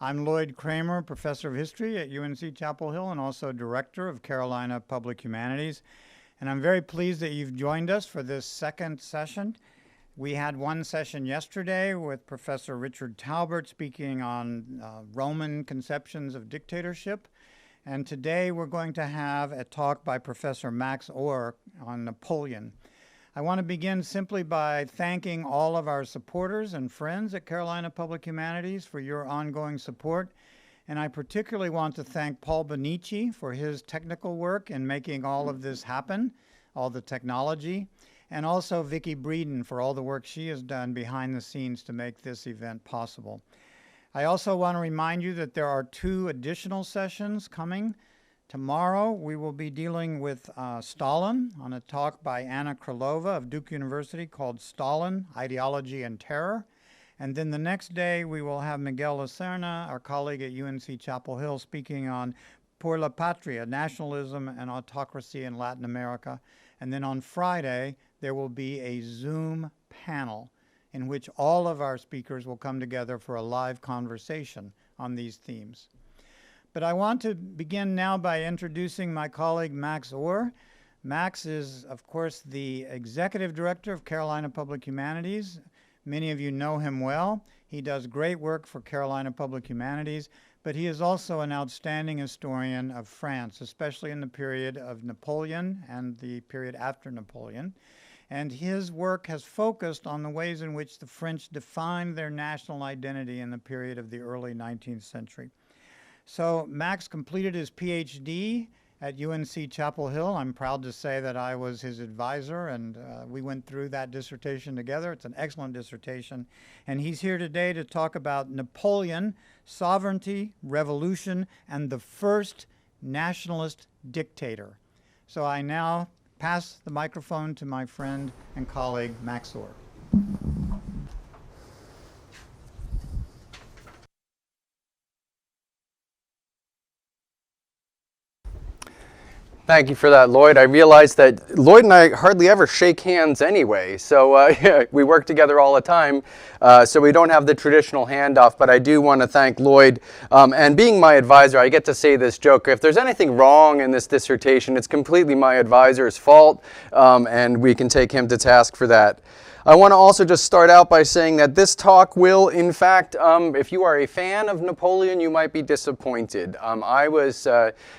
I'm Lloyd Kramer, Professor of History at UNC Chapel Hill and also Director of Carolina Public Humanities. And I'm very pleased that you've joined us for this second session. We had one session yesterday with Professor Richard Talbert speaking on Roman conceptions of dictatorship. And today we're going to have a talk by Professor Max Ohr on Napoleon. I want to begin simply by thanking all of our supporters and friends at Carolina Public Humanities for your ongoing support. And I particularly want to thank Paul Benici for his technical work in making all of this happen, all the technology, and also Vicki Breeden for all the work she has done behind the scenes to make this event possible. I also want to remind you that there are 2 additional sessions coming. Tomorrow, we will be dealing with Stalin on a talk by Anna Krylova of Duke University called Stalin, Ideology and Terror. And then the next day, we will have Miguel Lacerna, our colleague at UNC Chapel Hill, speaking on Por la Patria, Nationalism and Autocracy in Latin America. And then on Friday, there will be a Zoom panel in which all of our speakers will come together for a live conversation on these themes. But I want to begin now by introducing my colleague Max Ohr. Max is, of course, the Executive Director of Carolina Public Humanities. Many of you know him well. He does great work for Carolina Public Humanities, but he is also an outstanding historian of France, especially in the period of Napoleon and the period after Napoleon. And his work has focused on the ways in which the French defined their national identity in the period of the early 19th century. So Max completed his PhD at UNC Chapel Hill. I'm proud to say that I was his advisor, and we went through that dissertation together. It's an excellent dissertation. And he's here today to talk about Napoleon, sovereignty, revolution, and the first nationalist dictator. So I now pass the microphone to my friend and colleague, Max Ohr. Thank you for that, Lloyd. I realized that Lloyd and I hardly ever shake hands anyway, so we work together all the time, so we don't have the traditional handoff, but I do want to thank Lloyd. And being my advisor, I get to say this joke: if there's anything wrong in this dissertation, it's completely my advisor's fault, and we can take him to task for that. I want to also just start out by saying that this talk will, in fact, if you are a fan of Napoleon, you might be disappointed. I was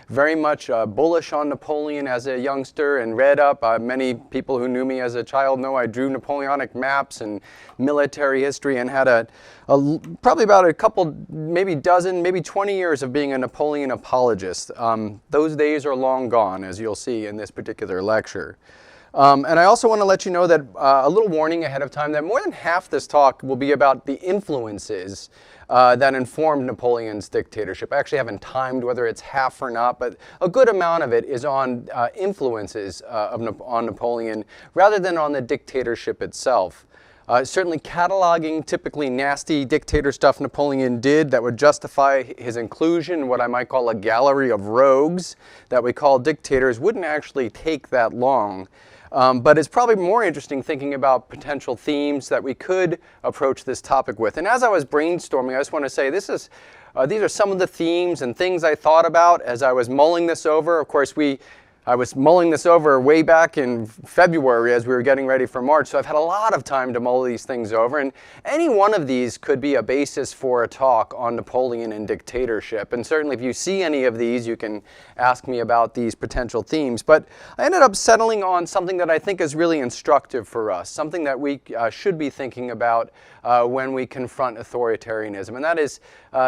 very much bullish on Napoleon as a youngster and read up. Many people who knew me as a child know I drew Napoleonic maps and military history and had probably about a couple, maybe dozen, maybe 20 years of being a Napoleon apologist. Those days are long gone, as you'll see in this particular lecture. And I also want to let you know that a little warning ahead of time that more than half this talk will be about the influences that informed Napoleon's dictatorship. I actually haven't timed whether it's half or not, but a good amount of it is on influences on Napoleon rather than on the dictatorship itself. Certainly cataloging typically nasty dictator stuff Napoleon did that would justify his inclusion in what I might call a gallery of rogues that we call dictators wouldn't actually take that long. But it's probably more interesting thinking about potential themes that we could approach this topic with. And as I was brainstorming, I just want to say these are some of the themes and things I thought about as I was mulling this over. Of course, I was mulling this over way back in February as we were getting ready for March, so I've had a lot of time to mull these things over, and any one of these could be a basis for a talk on Napoleon and dictatorship. And certainly if you see any of these, you can ask me about these potential themes. But I ended up settling on something that I think is really instructive for us, something that we should be thinking about when we confront authoritarianism, and that is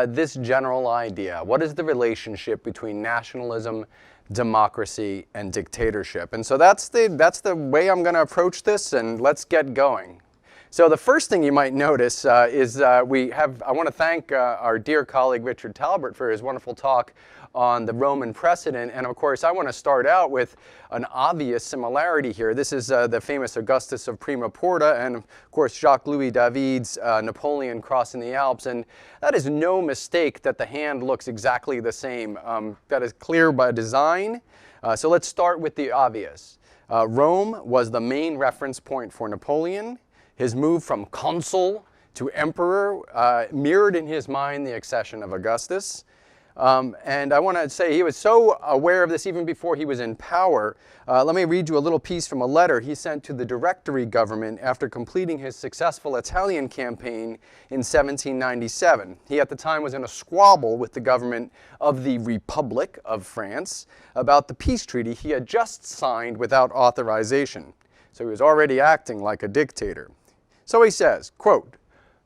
this general idea. What is the relationship between nationalism, democracy, and dictatorship? And so that's the way I'm going to approach this, and let's get going. So the first thing you might notice is I want to thank our dear colleague Richard Talbert for his wonderful talk on the Roman precedent. And of course, I want to start out with an obvious similarity here. This is the famous Augustus of Prima Porta, and of course, Jacques-Louis David's Napoleon crossing the Alps. And that is no mistake that the hand looks exactly the same. That is clear by design. So let's start with the obvious. Rome was the main reference point for Napoleon. His move from consul to emperor, mirrored in his mind the accession of Augustus. And I want to say he was so aware of this even before he was in power. Let me read you a little piece from a letter he sent to the Directory government after completing his successful Italian campaign in 1797. He at the time was in a squabble with the government of the Republic of France about the peace treaty he had just signed without authorization. So he was already acting like a dictator. So he says, quote,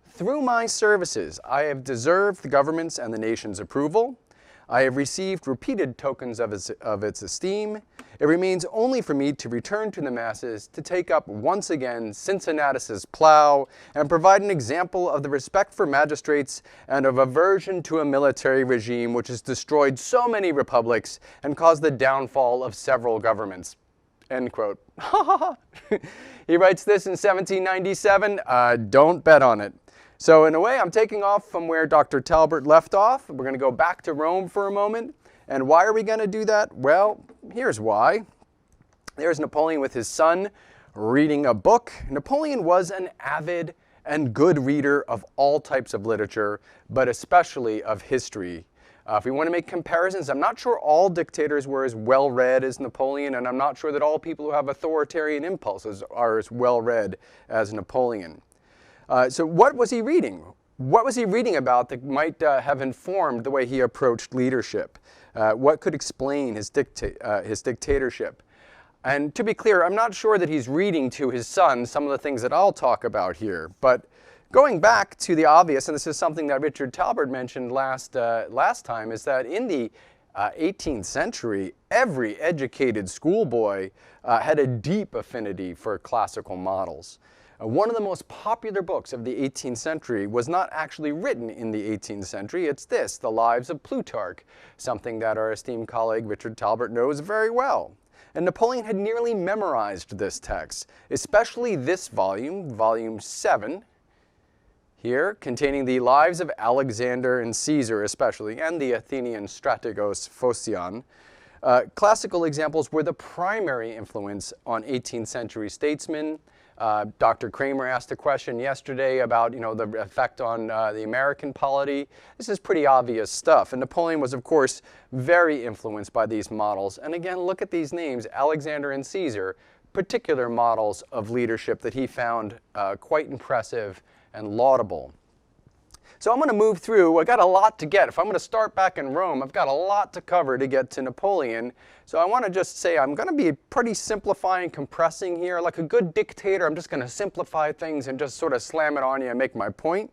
"Through my services, I have deserved the government's and the nation's approval. I have received repeated tokens of its esteem. It remains only for me to return to the masses, to take up once again Cincinnatus's plow, and provide an example of the respect for magistrates and of aversion to a military regime which has destroyed so many republics and caused the downfall of several governments." End quote. He writes this in 1797. Don't bet on it. So in a way, I'm taking off from where Dr. Talbert left off. We're going to go back to Rome for a moment. And why are we going to do that? Well, here's why. There's Napoleon with his son reading a book. Napoleon was an avid and good reader of all types of literature, but especially of history. If we want to make comparisons, I'm not sure all dictators were as well-read as Napoleon, and I'm not sure that all people who have authoritarian impulses are as well-read as Napoleon. So what was he reading? What was he reading about that might have informed the way he approached leadership? What could explain his dictatorship? And to be clear, I'm not sure that he's reading to his son some of the things that I'll talk about here, but going back to the obvious, and this is something that Richard Talbert mentioned last time, is that in the 18th century, every educated schoolboy had a deep affinity for classical models. One of the most popular books of the 18th century was not actually written in the 18th century. It's this, The Lives of Plutarch, something that our esteemed colleague Richard Talbert knows very well. And Napoleon had nearly memorized this text, especially this volume, volume 7, here, containing the lives of Alexander and Caesar especially, and the Athenian strategos Phocion. Classical examples were the primary influence on 18th century statesmen. Dr. Kramer asked a question yesterday about, the effect on the American polity. This is pretty obvious stuff. And Napoleon was, of course, very influenced by these models. And again, look at these names, Alexander and Caesar, particular models of leadership that he found quite impressive and laudable. So I'm going to move through. I got a lot to get. If I'm going to start back in Rome, I've got a lot to cover to get to Napoleon. So I want to just say I'm going to be pretty simplifying, compressing here. Like a good dictator, I'm just going to simplify things and just sort of slam it on you and make my point.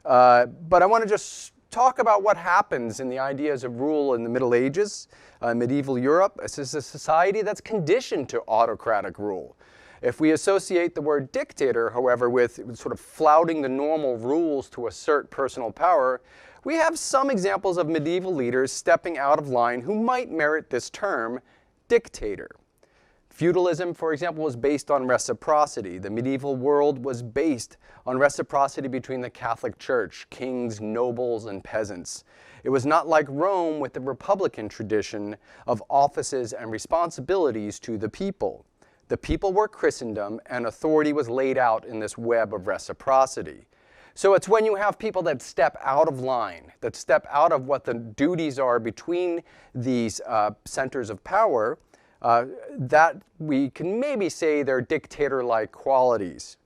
But I want to just talk about what happens in the ideas of rule in the Middle Ages, medieval Europe. This is a society that's conditioned to autocratic rule. If we associate the word dictator, however, with sort of flouting the normal rules to assert personal power, we have some examples of medieval leaders stepping out of line who might merit this term, dictator. Feudalism, for example, was based on reciprocity. The medieval world was based on reciprocity between the Catholic Church, kings, nobles, and peasants. It was not like Rome with the republican tradition of offices and responsibilities to the people. The people were Christendom, and authority was laid out in this web of reciprocity. So it's when you have people that step out of line, that step out of what the duties are between these centers of power, that we can maybe say they're dictator-like qualities.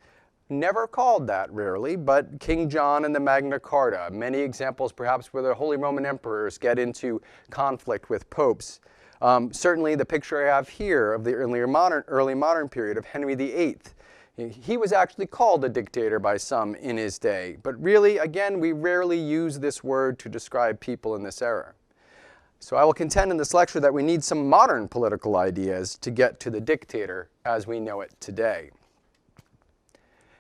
Never called that, rarely, but King John and the Magna Carta, many examples perhaps where the Holy Roman Emperors get into conflict with popes. Certainly the picture I have here of the early modern period of Henry VIII. He was actually called a dictator by some in his day, but really, again, we rarely use this word to describe people in this era. So I will contend in this lecture that we need some modern political ideas to get to the dictator as we know it today.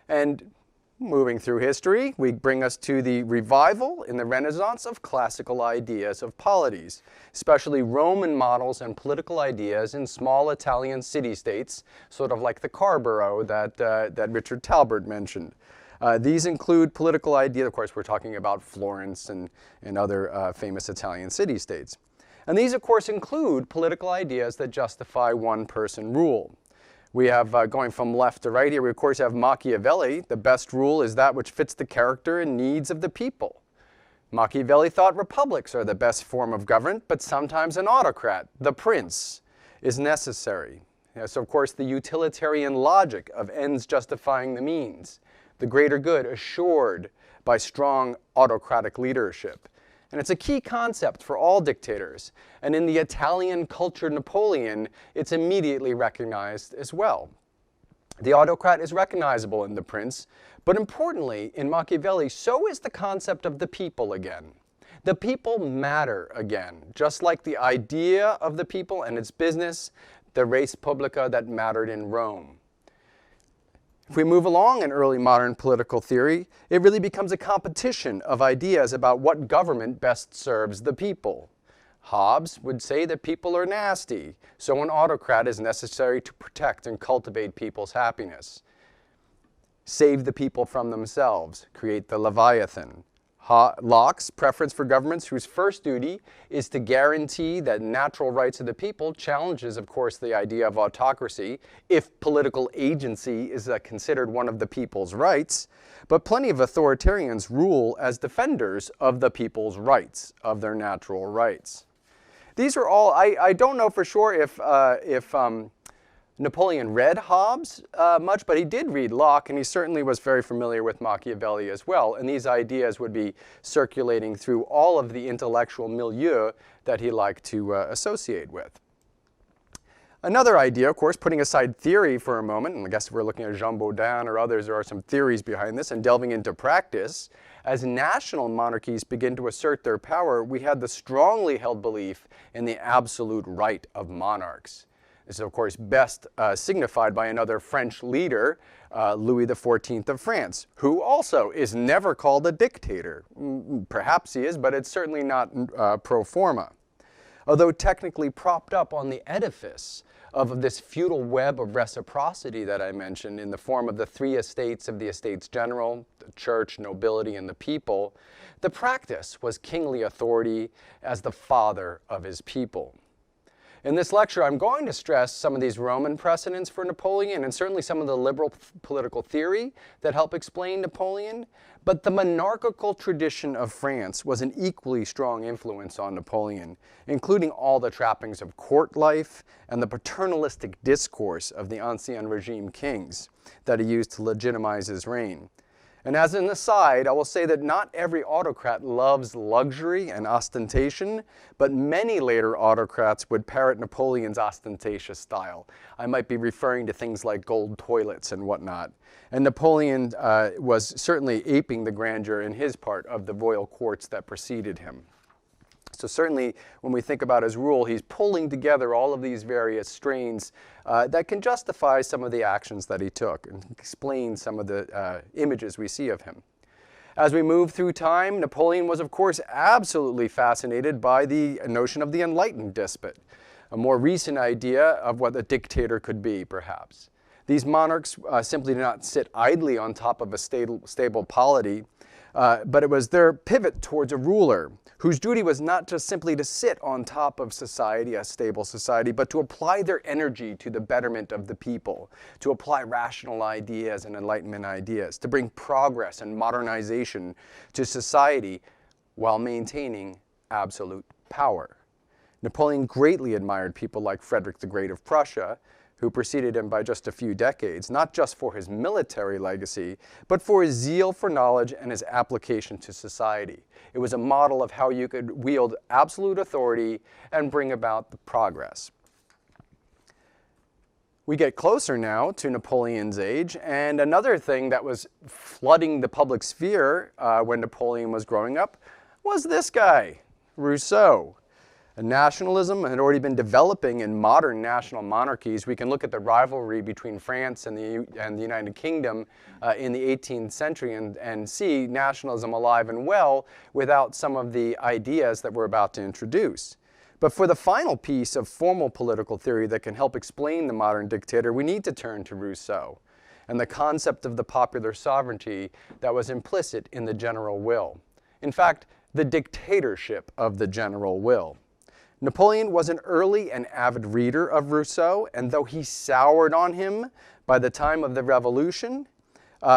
And moving through history, we bring us to the revival in the Renaissance of classical ideas of polities, especially Roman models and political ideas in small Italian city-states, sort of like the Carborough that Richard Talbert mentioned. These include political ideas, of course we're talking about Florence and other famous Italian city-states. And these, of course, include political ideas that justify one-person rule. We have, going from left to right here, we of course have Machiavelli. The best rule is that which fits the character and needs of the people. Machiavelli thought republics are the best form of government, but sometimes an autocrat, the prince, is necessary. So of course the utilitarian logic of ends justifying the means, the greater good assured by strong autocratic leadership. And it's a key concept for all dictators. And in the Italian cultured Napoleon, it's immediately recognized as well. The autocrat is recognizable in the prince, but importantly, in Machiavelli, so is the concept of the people again. The people matter again, just like the idea of the people and its business, the res publica that mattered in Rome. If we move along in early modern political theory, it really becomes a competition of ideas about what government best serves the people. Hobbes would say that people are nasty, so an autocrat is necessary to protect and cultivate people's happiness. Save the people from themselves, create the Leviathan. Locke's preference for governments whose first duty is to guarantee that natural rights of the people challenges, of course, the idea of autocracy, if political agency is considered one of the people's rights. But plenty of authoritarians rule as defenders of the people's rights, of their natural rights. These are all, I don't know for sure if Napoleon read Hobbes much, but he did read Locke, and he certainly was very familiar with Machiavelli as well. And these ideas would be circulating through all of the intellectual milieu that he liked to associate with. Another idea, of course, putting aside theory for a moment, and I guess if we're looking at Jean Baudin or others, there are some theories behind this, and delving into practice, as national monarchies begin to assert their power, we had the strongly held belief in the absolute right of monarchs. This is, of course, best signified by another French leader, Louis XIV of France, who also is never called a dictator. Perhaps he is, but it's certainly not pro forma. Although technically propped up on the edifice of this feudal web of reciprocity that I mentioned in the form of the three estates of the Estates General, the church, nobility, and the people, the practice was kingly authority as the father of his people. In this lecture, I'm going to stress some of these Roman precedents for Napoleon and certainly some of the liberal political theory that help explain Napoleon, but the monarchical tradition of France was an equally strong influence on Napoleon, including all the trappings of court life and the paternalistic discourse of the Ancien Regime kings that he used to legitimize his reign. And as an aside, I will say that not every autocrat loves luxury and ostentation, but many later autocrats would parrot Napoleon's ostentatious style. I might be referring to things like gold toilets and whatnot. And Napoleon was certainly aping the grandeur in his part of the royal courts that preceded him. So certainly when we think about his rule, he's pulling together all of these various strains that can justify some of the actions that he took and explain some of the images we see of him. As we move through time, Napoleon was of course absolutely fascinated by the notion of the enlightened despot, a more recent idea of what a dictator could be, perhaps. These monarchs simply did not sit idly on top of a stable polity, but it was their pivot towards a ruler whose duty was not just simply to sit on top of society, a stable society, but to apply their energy to the betterment of the people, to apply rational ideas and Enlightenment ideas, to bring progress and modernization to society while maintaining absolute power. Napoleon greatly admired people like Frederick the Great of Prussia, who preceded him by just a few decades, not just for his military legacy, but for his zeal for knowledge and his application to society. It was a model of how you could wield absolute authority and bring about the progress. We get closer now to Napoleon's age, and another thing that was flooding the public sphere when Napoleon was growing up was this guy, Rousseau. Nationalism had already been developing in modern national monarchies. We can look at the rivalry between France and the United Kingdom in the 18th century and see nationalism alive and well without some of the ideas that we're about to introduce. But for the final piece of formal political theory that can help explain the modern dictator, we need to turn to Rousseau and the concept of the popular sovereignty that was implicit in the general will. In fact, the dictatorship of the general will. Napoleon was an early and avid reader of Rousseau, and though he soured on him by the time of the Revolution,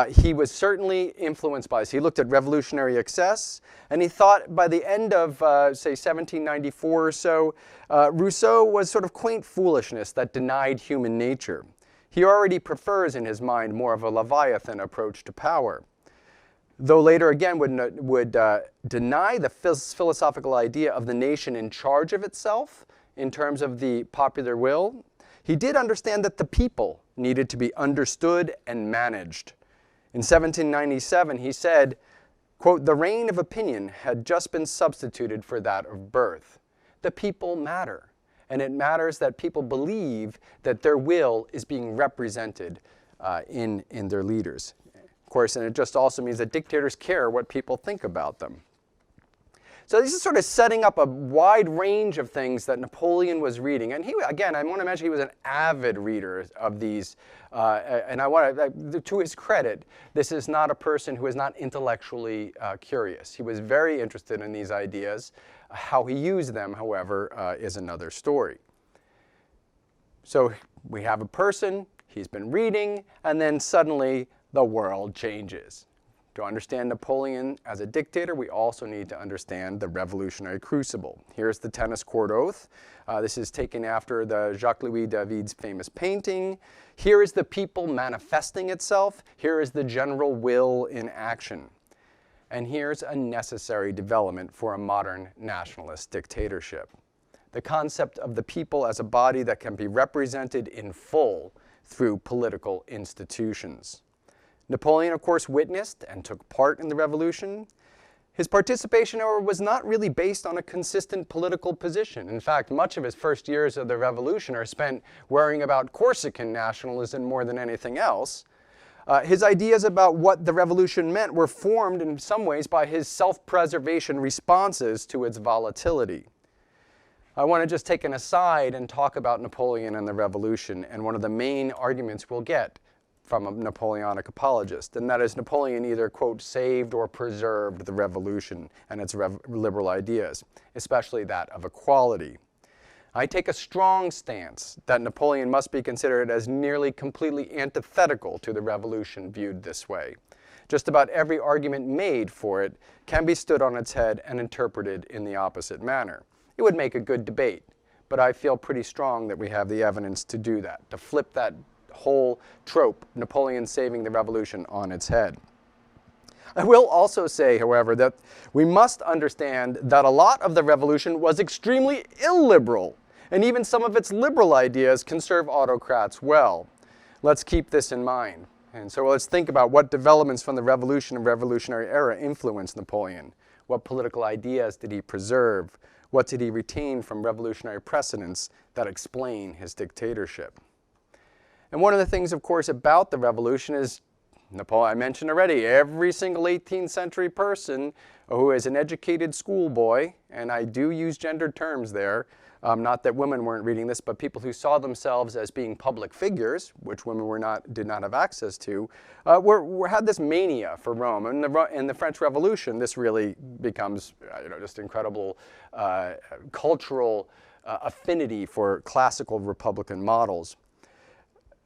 he was certainly influenced by this. He looked at revolutionary excess, and he thought by the end of, say, 1794 or so, Rousseau was sort of quaint foolishness that denied human nature. He already prefers in his mind more of a Leviathan approach to power. Though later again would deny the philosophical idea of the nation in charge of itself in terms of the popular will, he did understand that the people needed to be understood and managed. In 1797, he said, quote, "The reign of opinion had just been substituted for that of birth. The people matter, and it matters that people believe that their will is being represented in their leaders." Of course, and it just also means that dictators care what people think about them. So this is sort of setting up a wide range of things that Napoleon was reading. And he, again, I want to mention he was an avid reader of these. And I want to his credit, this is not a person who is not intellectually curious. He was very interested in these ideas. How he used them, however, is another story. So we have a person, he's been reading, and then suddenly the world changes. To understand Napoleon as a dictator, we also need to understand the revolutionary crucible. Here's the tennis court oath. This is taken after the Jacques-Louis David's famous painting. Here is the people manifesting itself. Here is the general will in action. And here's a necessary development for a modern nationalist dictatorship. The concept of the people as a body that can be represented in full through political institutions. Napoleon, of course, witnessed and took part in the revolution. His participation, however, was not really based on a consistent political position. In fact, much of his first years of the revolution are spent worrying about Corsican nationalism more than anything else. His ideas about what the revolution meant were formed in some ways by his self-preservation responses to its volatility. I want to just take an aside and talk about Napoleon and the revolution, and one of the main arguments we'll get from a Napoleonic apologist, and that is Napoleon either, quote, saved or preserved the revolution and its liberal ideas, especially that of equality. I take a strong stance that Napoleon must be considered as nearly completely antithetical to the revolution viewed this way. Just about every argument made for it can be stood on its head and interpreted in the opposite manner. It would make a good debate, but I feel pretty strong that we have the evidence to do that, to flip that whole trope, Napoleon saving the revolution, on its head. I will also say, however, that we must understand that a lot of the revolution was extremely illiberal, and even some of its liberal ideas can serve autocrats well. Let's keep this in mind. And so let's think about what developments from the revolution and revolutionary era influenced Napoleon. What political ideas did he preserve? What did he retain from revolutionary precedents that explain his dictatorship? And one of the things, of course, about the revolution is, Napoleon, I mentioned already, every single 18th century person who is an educated schoolboy, and I do use gendered terms there, not that women weren't reading this, but people who saw themselves as being public figures, which women did not have access to, had this mania for Rome. And in the French Revolution, this really becomes just incredible cultural affinity for classical Republican models.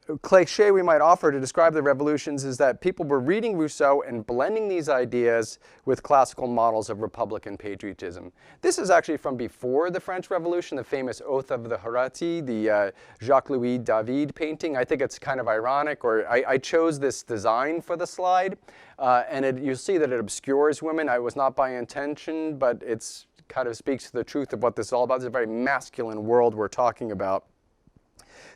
Cliché we might offer to describe the revolutions is that people were reading Rousseau and blending these ideas with classical models of Republican patriotism. This is actually from before the French Revolution, the famous Oath of the Horatii, the Jacques-Louis David painting. I think it's kind of ironic, or I chose this design for the slide, and you'll see that it obscures women. It was not by intention, but it's kind of speaks to the truth of what this is all about. It's a very masculine world we're talking about.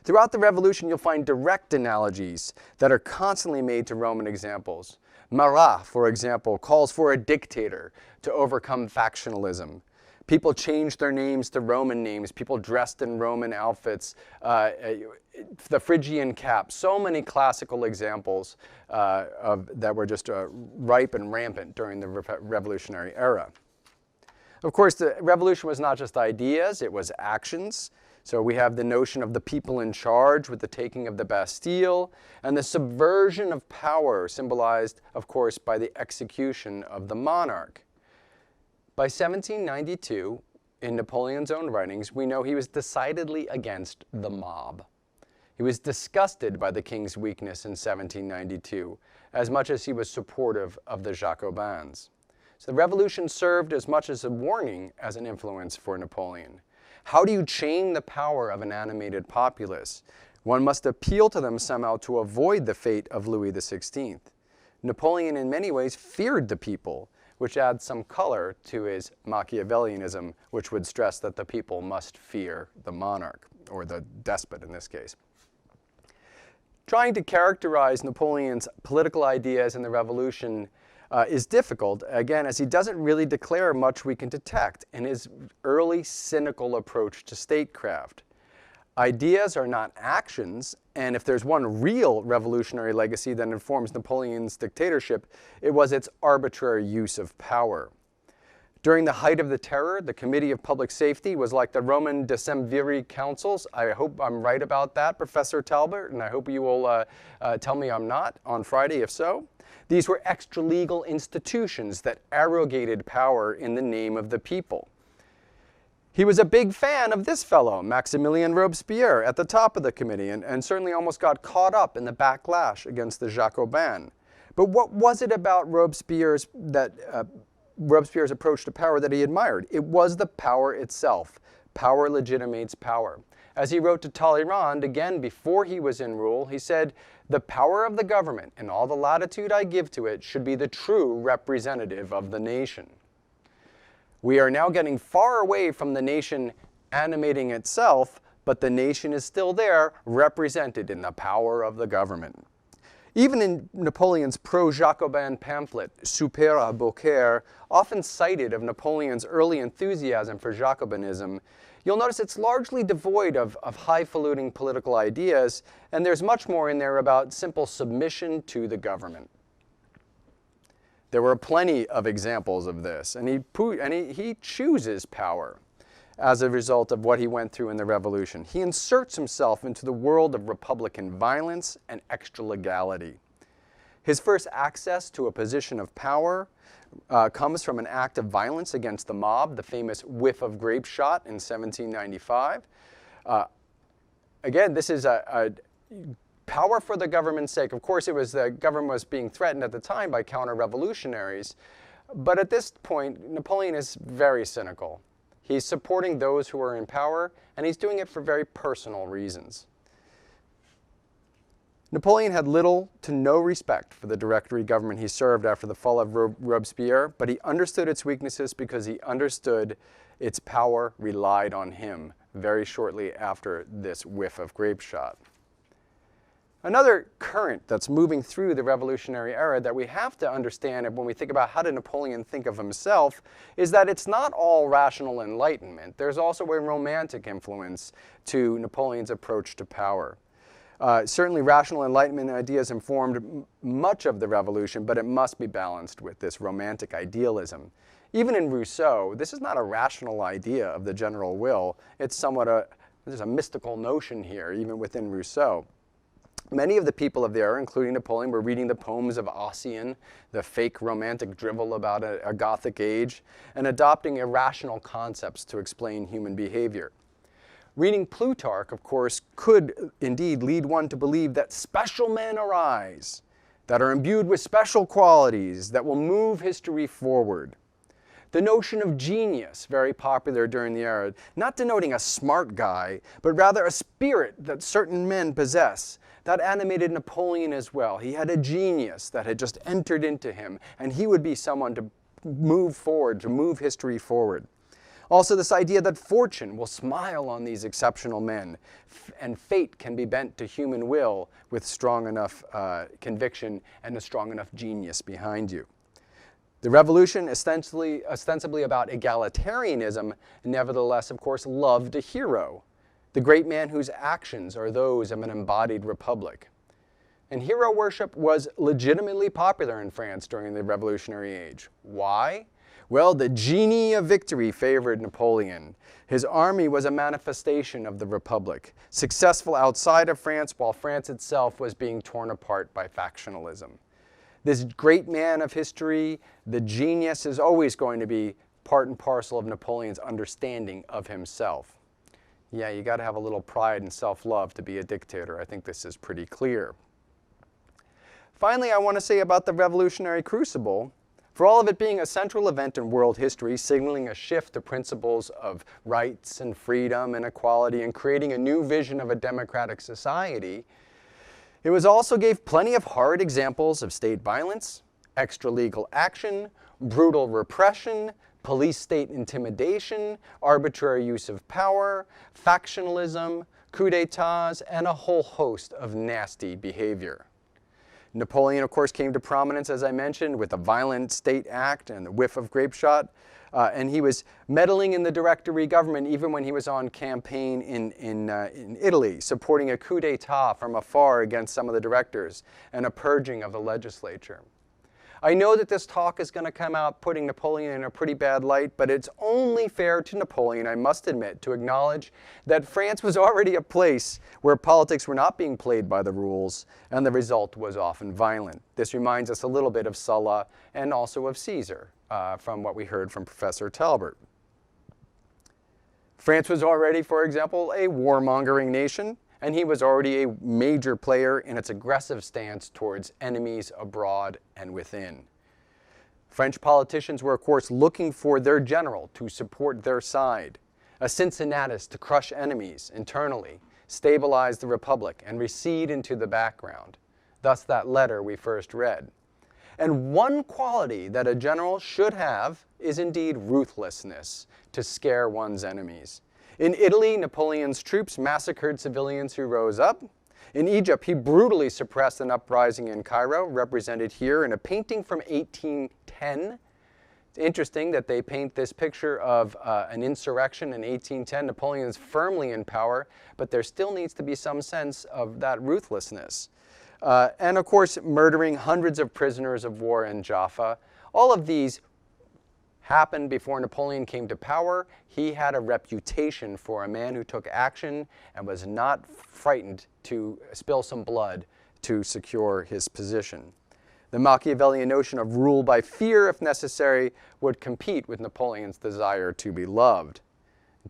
Throughout the revolution, you'll find direct analogies that are constantly made to Roman examples. Marat, for example, calls for a dictator to overcome factionalism. People changed their names to Roman names. People dressed in Roman outfits. The Phrygian cap. So many classical examples that were just ripe and rampant during the revolutionary era. Of course, the revolution was not just ideas, it was actions. So we have the notion of the people in charge with the taking of the Bastille, and the subversion of power symbolized, of course, by the execution of the monarch. By 1792, in Napoleon's own writings, we know he was decidedly against the mob. He was disgusted by the king's weakness in 1792, as much as he was supportive of the Jacobins. So the revolution served as much as a warning as an influence for Napoleon. How do you chain the power of an animated populace? One must appeal to them somehow to avoid the fate of Louis XVI. Napoleon in many ways feared the people, which adds some color to his Machiavellianism, which would stress that the people must fear the monarch, or the despot in this case. Trying to characterize Napoleon's political ideas in the revolution is difficult, again, as he doesn't really declare much we can detect in his early cynical approach to statecraft. Ideas are not actions, and if there's one real revolutionary legacy that informs Napoleon's dictatorship, it was its arbitrary use of power. During the height of the terror, the Committee of Public Safety was like the Roman decemviri councils. I hope I'm right about that, Professor Talbot, and I hope you will tell me I'm not on Friday, if so. These were extra-legal institutions that arrogated power in the name of the people. He was a big fan of this fellow, Maximilien Robespierre, at the top of the committee, and certainly almost got caught up in the backlash against the Jacobins. But what was it about Robespierre's approach to power that he admired? It was the power itself. Power legitimates power. As he wrote to Talleyrand, again before he was in rule, he said, "The power of the government and all the latitude I give to it should be the true representative of the nation." We are now getting far away from the nation animating itself, but the nation is still there, represented in the power of the government. Even in Napoleon's pro-Jacobin pamphlet, Super à Beaucaire, often cited of Napoleon's early enthusiasm for Jacobinism, you'll notice it's largely devoid of highfalutin political ideas, and there's much more in there about simple submission to the government. There were plenty of examples of this, and he chooses power as a result of what he went through in the revolution. He inserts himself into the world of republican violence and extra-legality. His first access to a position of power comes from an act of violence against the mob, the famous whiff of grape shot in 1795. Again, this is a power for the government's sake. Of course, the government was being threatened at the time by counter-revolutionaries, but at this point, Napoleon is very cynical. He's supporting those who are in power, and he's doing it for very personal reasons. Napoleon had little to no respect for the Directory government he served after the fall of Robespierre, but he understood its weaknesses because he understood its power relied on him very shortly after this whiff of grape shot. Another current that's moving through the revolutionary era that we have to understand when we think about how did Napoleon think of himself is that it's not all rational enlightenment. There's also a romantic influence to Napoleon's approach to power. Certainly rational enlightenment ideas informed much of the revolution, but it must be balanced with this romantic idealism. Even in Rousseau, this is not a rational idea of the general will. It's somewhat there's a mystical notion here, even within Rousseau. Many of the people of the era, including Napoleon, were reading the poems of Ossian, the fake romantic drivel about a Gothic age, and adopting irrational concepts to explain human behavior. Reading Plutarch, of course, could indeed lead one to believe that special men arise, that are imbued with special qualities that will move history forward. The notion of genius, very popular during the era, not denoting a smart guy, but rather a spirit that certain men possess. That animated Napoleon as well. He had a genius that had just entered into him, and he would be someone to move forward, to move history forward. Also, this idea that fortune will smile on these exceptional men, and fate can be bent to human will with strong enough conviction and a strong enough genius behind you. The revolution, ostensibly about egalitarianism, nevertheless, of course, loved a hero, the great man whose actions are those of an embodied republic. And hero worship was legitimately popular in France during the Revolutionary Age. Why? Well, the genie of victory favored Napoleon. His army was a manifestation of the Republic, successful outside of France while France itself was being torn apart by factionalism. This great man of history, the genius, is always going to be part and parcel of Napoleon's understanding of himself. Yeah, you got to have a little pride and self-love to be a dictator. I think this is pretty clear. Finally, I want to say about the revolutionary crucible, for all of it being a central event in world history, signaling a shift to principles of rights and freedom and equality and creating a new vision of a democratic society, it also gave plenty of hard examples of state violence, extra-legal action, brutal repression, police-state intimidation, arbitrary use of power, factionalism, coups d'etats, and a whole host of nasty behavior. Napoleon, of course, came to prominence, as I mentioned, with a violent state act and the whiff of grape shot. And he was meddling in the Directory government even when he was on campaign in Italy, supporting a coup d'etat from afar against some of the directors and a purging of the legislature. I know that this talk is going to come out putting Napoleon in a pretty bad light, but it's only fair to Napoleon, I must admit, to acknowledge that France was already a place where politics were not being played by the rules, and the result was often violent. This reminds us a little bit of Sulla and also of Caesar, from what we heard from Professor Talbert. France was already, for example, a warmongering nation, and he was already a major player in its aggressive stance towards enemies abroad and within. French politicians were, of course, looking for their general to support their side, a Cincinnatus to crush enemies internally, stabilize the republic, and recede into the background. Thus that letter we first read. And one quality that a general should have is indeed ruthlessness to scare one's enemies. In Italy, Napoleon's troops massacred civilians who rose up. In Egypt, he brutally suppressed an uprising in Cairo, represented here in a painting from 1810. It's interesting that they paint this picture of an insurrection in 1810. Napoleon is firmly in power, but there still needs to be some sense of that ruthlessness. And of course, murdering hundreds of prisoners of war in Jaffa. All of these happened before Napoleon came to power. He had a reputation for a man who took action and was not frightened to spill some blood to secure his position. The Machiavellian notion of rule by fear, if necessary, would compete with Napoleon's desire to be loved.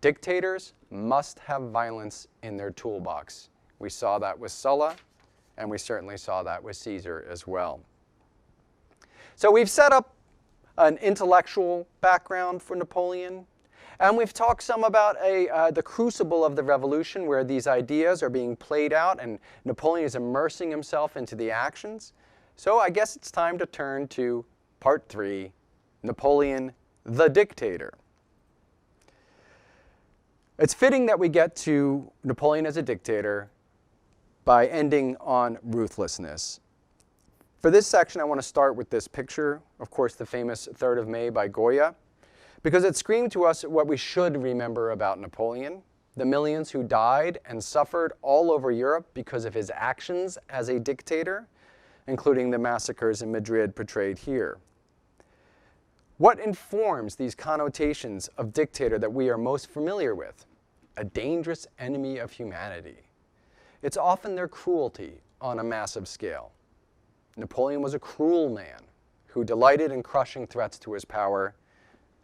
Dictators must have violence in their toolbox. We saw that with Sulla, and we certainly saw that with Caesar as well. So we've set up an intellectual background for Napoleon, and we've talked some about the crucible of the revolution where these ideas are being played out and Napoleon is immersing himself into the actions. So I guess it's time to turn to part 3, Napoleon the Dictator. It's fitting that we get to Napoleon as a dictator by ending on ruthlessness. For this section, I want to start with this picture, of course, the famous 3rd of May by Goya, because it screamed to us what we should remember about Napoleon, the millions who died and suffered all over Europe because of his actions as a dictator, including the massacres in Madrid portrayed here. What informs these connotations of dictator that we are most familiar with? A dangerous enemy of humanity. It's often their cruelty on a massive scale. Napoleon was a cruel man who delighted in crushing threats to his power.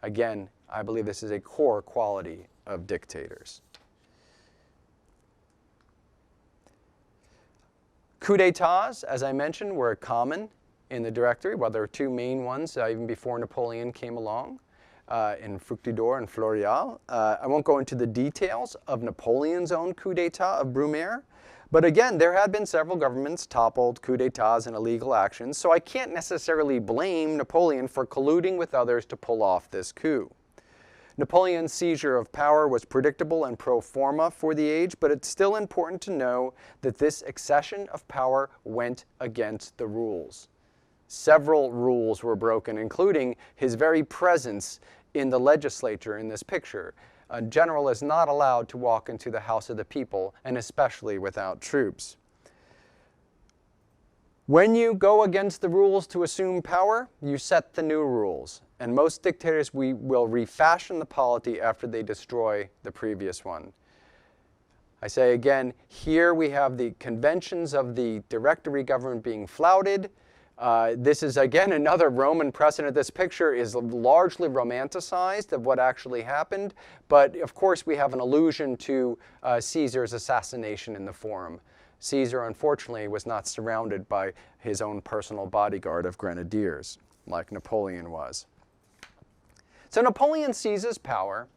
Again, I believe this is a core quality of dictators. Coups d'etats, as I mentioned, were common in the Directory. Well, there were two main ones even before Napoleon came along, in Fructidor and Floreal. I won't go into the details of Napoleon's own coup d'etat of Brumaire, but again, there had been several governments toppled, coups d'etats, and illegal actions, so I can't necessarily blame Napoleon for colluding with others to pull off this coup. Napoleon's seizure of power was predictable and pro forma for the age, but it's still important to know that this accession of power went against the rules. Several rules were broken, including his very presence in the legislature in this picture. A general is not allowed to walk into the house of the people, and especially without troops. When you go against the rules to assume power, you set the new rules. And most dictators will refashion the polity after they destroy the previous one. I say again, here we have the conventions of the Directory government being flouted. This is, again, another Roman precedent. This picture is largely romanticized of what actually happened, but of course we have an allusion to Caesar's assassination in the Forum. Caesar, unfortunately, was not surrounded by his own personal bodyguard of grenadiers, like Napoleon was. So Napoleon seizes power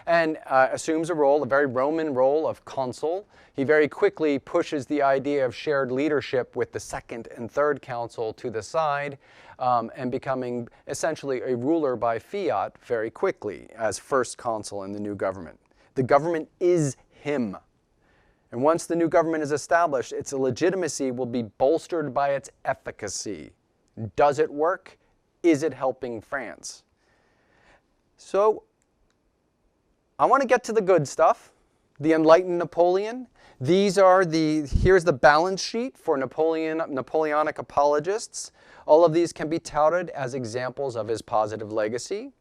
and assumes a role, a very Roman role of consul. He very quickly pushes the idea of shared leadership with the second and third consul to the side, and becoming essentially a ruler by fiat very quickly as first consul in the new government. The government is him. And once the new government is established, its legitimacy will be bolstered by its efficacy. Does it work? Is it helping France? So I want to get to the good stuff, the enlightened Napoleon. Here's the balance sheet for Napoleonic apologists. All of these can be touted as examples of his positive legacy.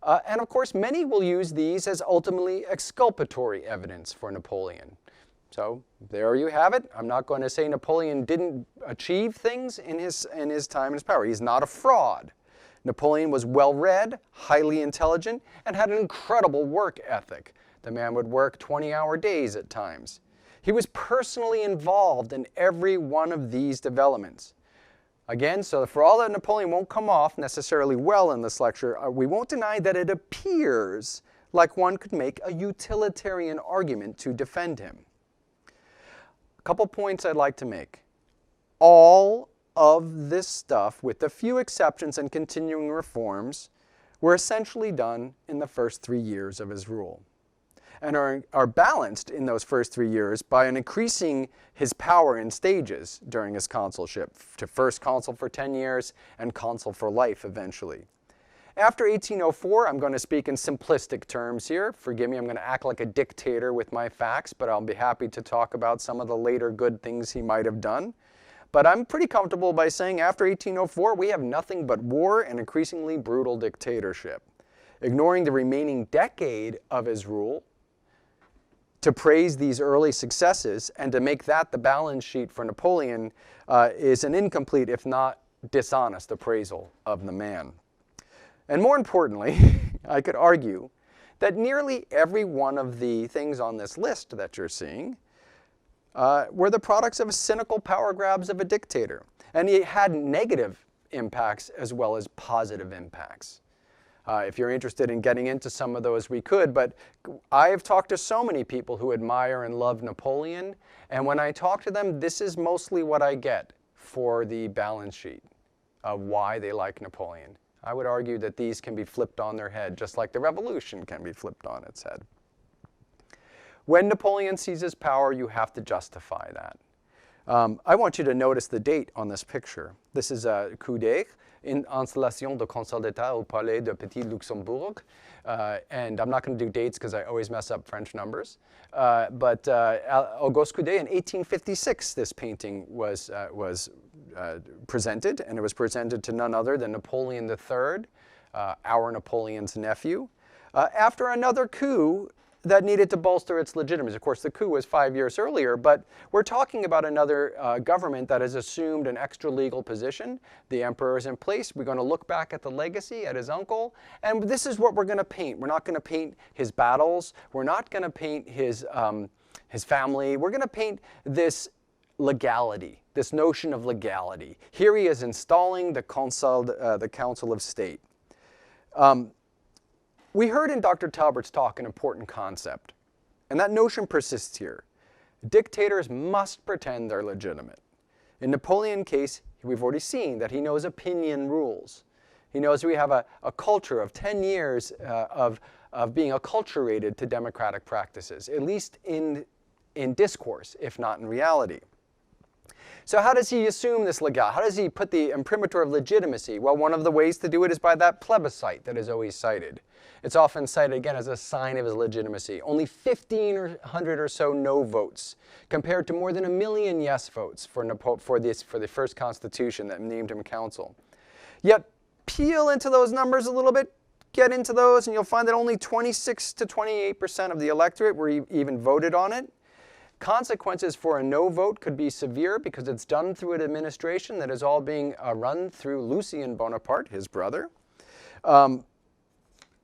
And of course, many will use these as ultimately exculpatory evidence for Napoleon. So there you have it. I'm not going to say Napoleon didn't achieve things in his time and his power. He's not a fraud. Napoleon was well-read, highly intelligent, and had an incredible work ethic. The man would work 20-hour days at times. He was personally involved in every one of these developments. Again, so for all that Napoleon won't come off necessarily well in this lecture, we won't deny that it appears like one could make a utilitarian argument to defend him. A couple points I'd like to make. All of this stuff, with a few exceptions and continuing reforms, were essentially done in the first 3 years of his rule, and are balanced in those first 3 years by an increasing his power in stages during his consulship, to first consul for 10 years and consul for life eventually. After 1804, I'm going to speak in simplistic terms here. Forgive me, I'm going to act like a dictator with my facts, but I'll be happy to talk about some of the later good things he might have done. But I'm pretty comfortable by saying after 1804, we have nothing but war and increasingly brutal dictatorship. Ignoring the remaining decade of his rule, to praise these early successes and to make that the balance sheet for Napoleon is an incomplete, if not dishonest, appraisal of the man. And more importantly, I could argue that nearly every one of the things on this list that you're seeing were the products of cynical power grabs of a dictator. And he had negative impacts as well as positive impacts. If you're interested in getting into some of those, we could, but I have talked to so many people who admire and love Napoleon, and when I talk to them, this is mostly what I get for the balance sheet of why they like Napoleon. I would argue that these can be flipped on their head, just like the revolution can be flipped on its head. When Napoleon seizes power, you have to justify that. I want you to notice the date on this picture. This is a coup d'etat, in installation de Conseil d'État au Palais de Petit Luxembourg. And I'm not going to do dates because I always mess up French numbers. But Auguste Coudet in 1856, this painting was presented, and it was presented to none other than Napoleon III, our Napoleon's nephew, after another coup that needed to bolster its legitimacy. Of course, the coup was 5 years earlier, but we're talking about another government that has assumed an extra legal position. The emperor is in place. We're going to look back at the legacy, at his uncle, and this is what we're going to paint. We're not going to paint his battles. We're not going to paint his family. We're going to paint this legality, this notion of legality. Here he is installing the Council of State. We heard in Dr. Talbert's talk an important concept, and that notion persists here. Dictators must pretend they're legitimate. In Napoleon's case, we've already seen that he knows opinion rules. He knows we have a culture of 10 years of being acculturated to democratic practices, at least in discourse, if not in reality. So how does he assume this legality? How does he put the imprimatur of legitimacy? Well, one of the ways to do it is by that plebiscite that is always cited. It's often cited, again, as a sign of his legitimacy. Only 1,500 or so no votes, compared to more than 1 million yes votes for the first constitution that named him consul. Yet, peel into those numbers a little bit, get into those, and you'll find that only 26 to 28% of the electorate were even voted on it. Consequences for a no vote could be severe because it's done through an administration that is all being run through Lucien Bonaparte, his brother.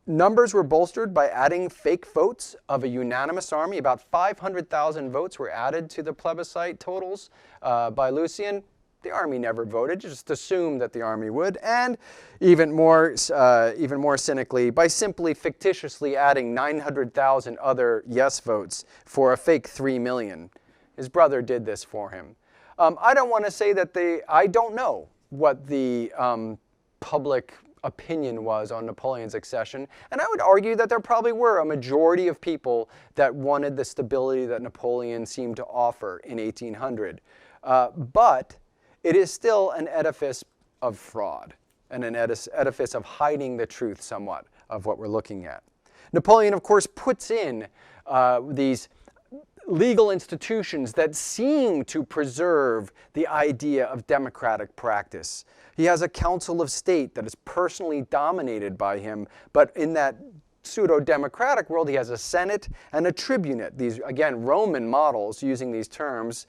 Numbers were bolstered by adding fake votes of a unanimous army. About 500,000 votes were added to the plebiscite totals by Lucien. The army never voted, just assumed that the army would, and even more cynically, by simply fictitiously adding 900,000 other yes votes for a fake 3 million. His brother did this for him. I don't want to say that I don't know what the public opinion was on Napoleon's accession, and I would argue that there probably were a majority of people that wanted the stability that Napoleon seemed to offer in 1800. But it is still an edifice of fraud and an edifice of hiding the truth somewhat of what we're looking at. Napoleon, of course, puts in these legal institutions that seem to preserve the idea of democratic practice. He has a council of state that is personally dominated by him, but in that pseudo-democratic world, he has a senate and a tribunate. These, again, Roman models using these terms.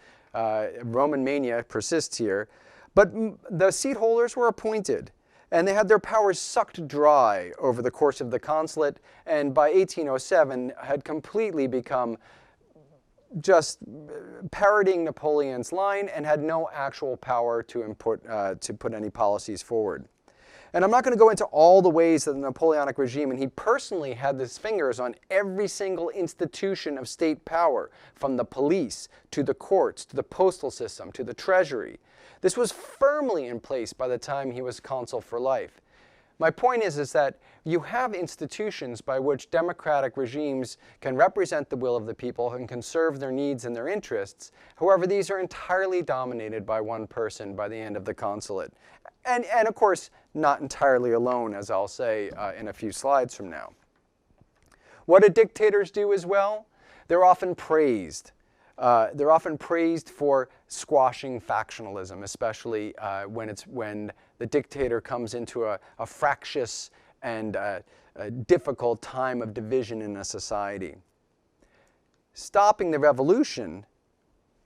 Roman mania persists here. But the seat holders were appointed, and they had their powers sucked dry over the course of the consulate, and by 1807 had completely become just parroting Napoleon's line and had no actual power to put any policies forward. And I'm not going to go into all the ways that the Napoleonic regime, and he personally had his fingers on every single institution of state power, from the police to the courts to the postal system to the treasury. This was firmly in place by the time he was consul for life. My point is that you have institutions by which democratic regimes can represent the will of the people and can serve their needs and their interests. However, these are entirely dominated by one person by the end of the consulate. And of course, not entirely alone, as I'll say in a few slides from now. What do dictators do as well? They're often praised. They're often praised for squashing factionalism, especially when the dictator comes into a fractious and a difficult time of division in a society. Stopping the revolution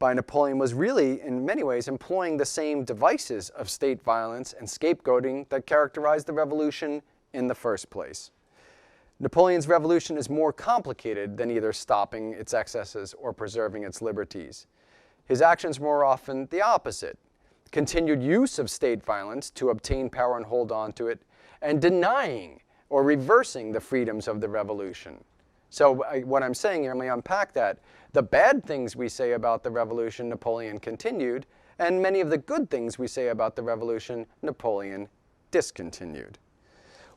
by Napoleon was really, in many ways, employing the same devices of state violence and scapegoating that characterized the revolution in the first place. Napoleon's revolution is more complicated than either stopping its excesses or preserving its liberties. His actions are more often the opposite: continued use of state violence to obtain power and hold on to it, and denying or reversing the freedoms of the revolution. So what I'm saying here, let me unpack that. The bad things we say about the revolution, Napoleon continued, and many of the good things we say about the revolution, Napoleon discontinued.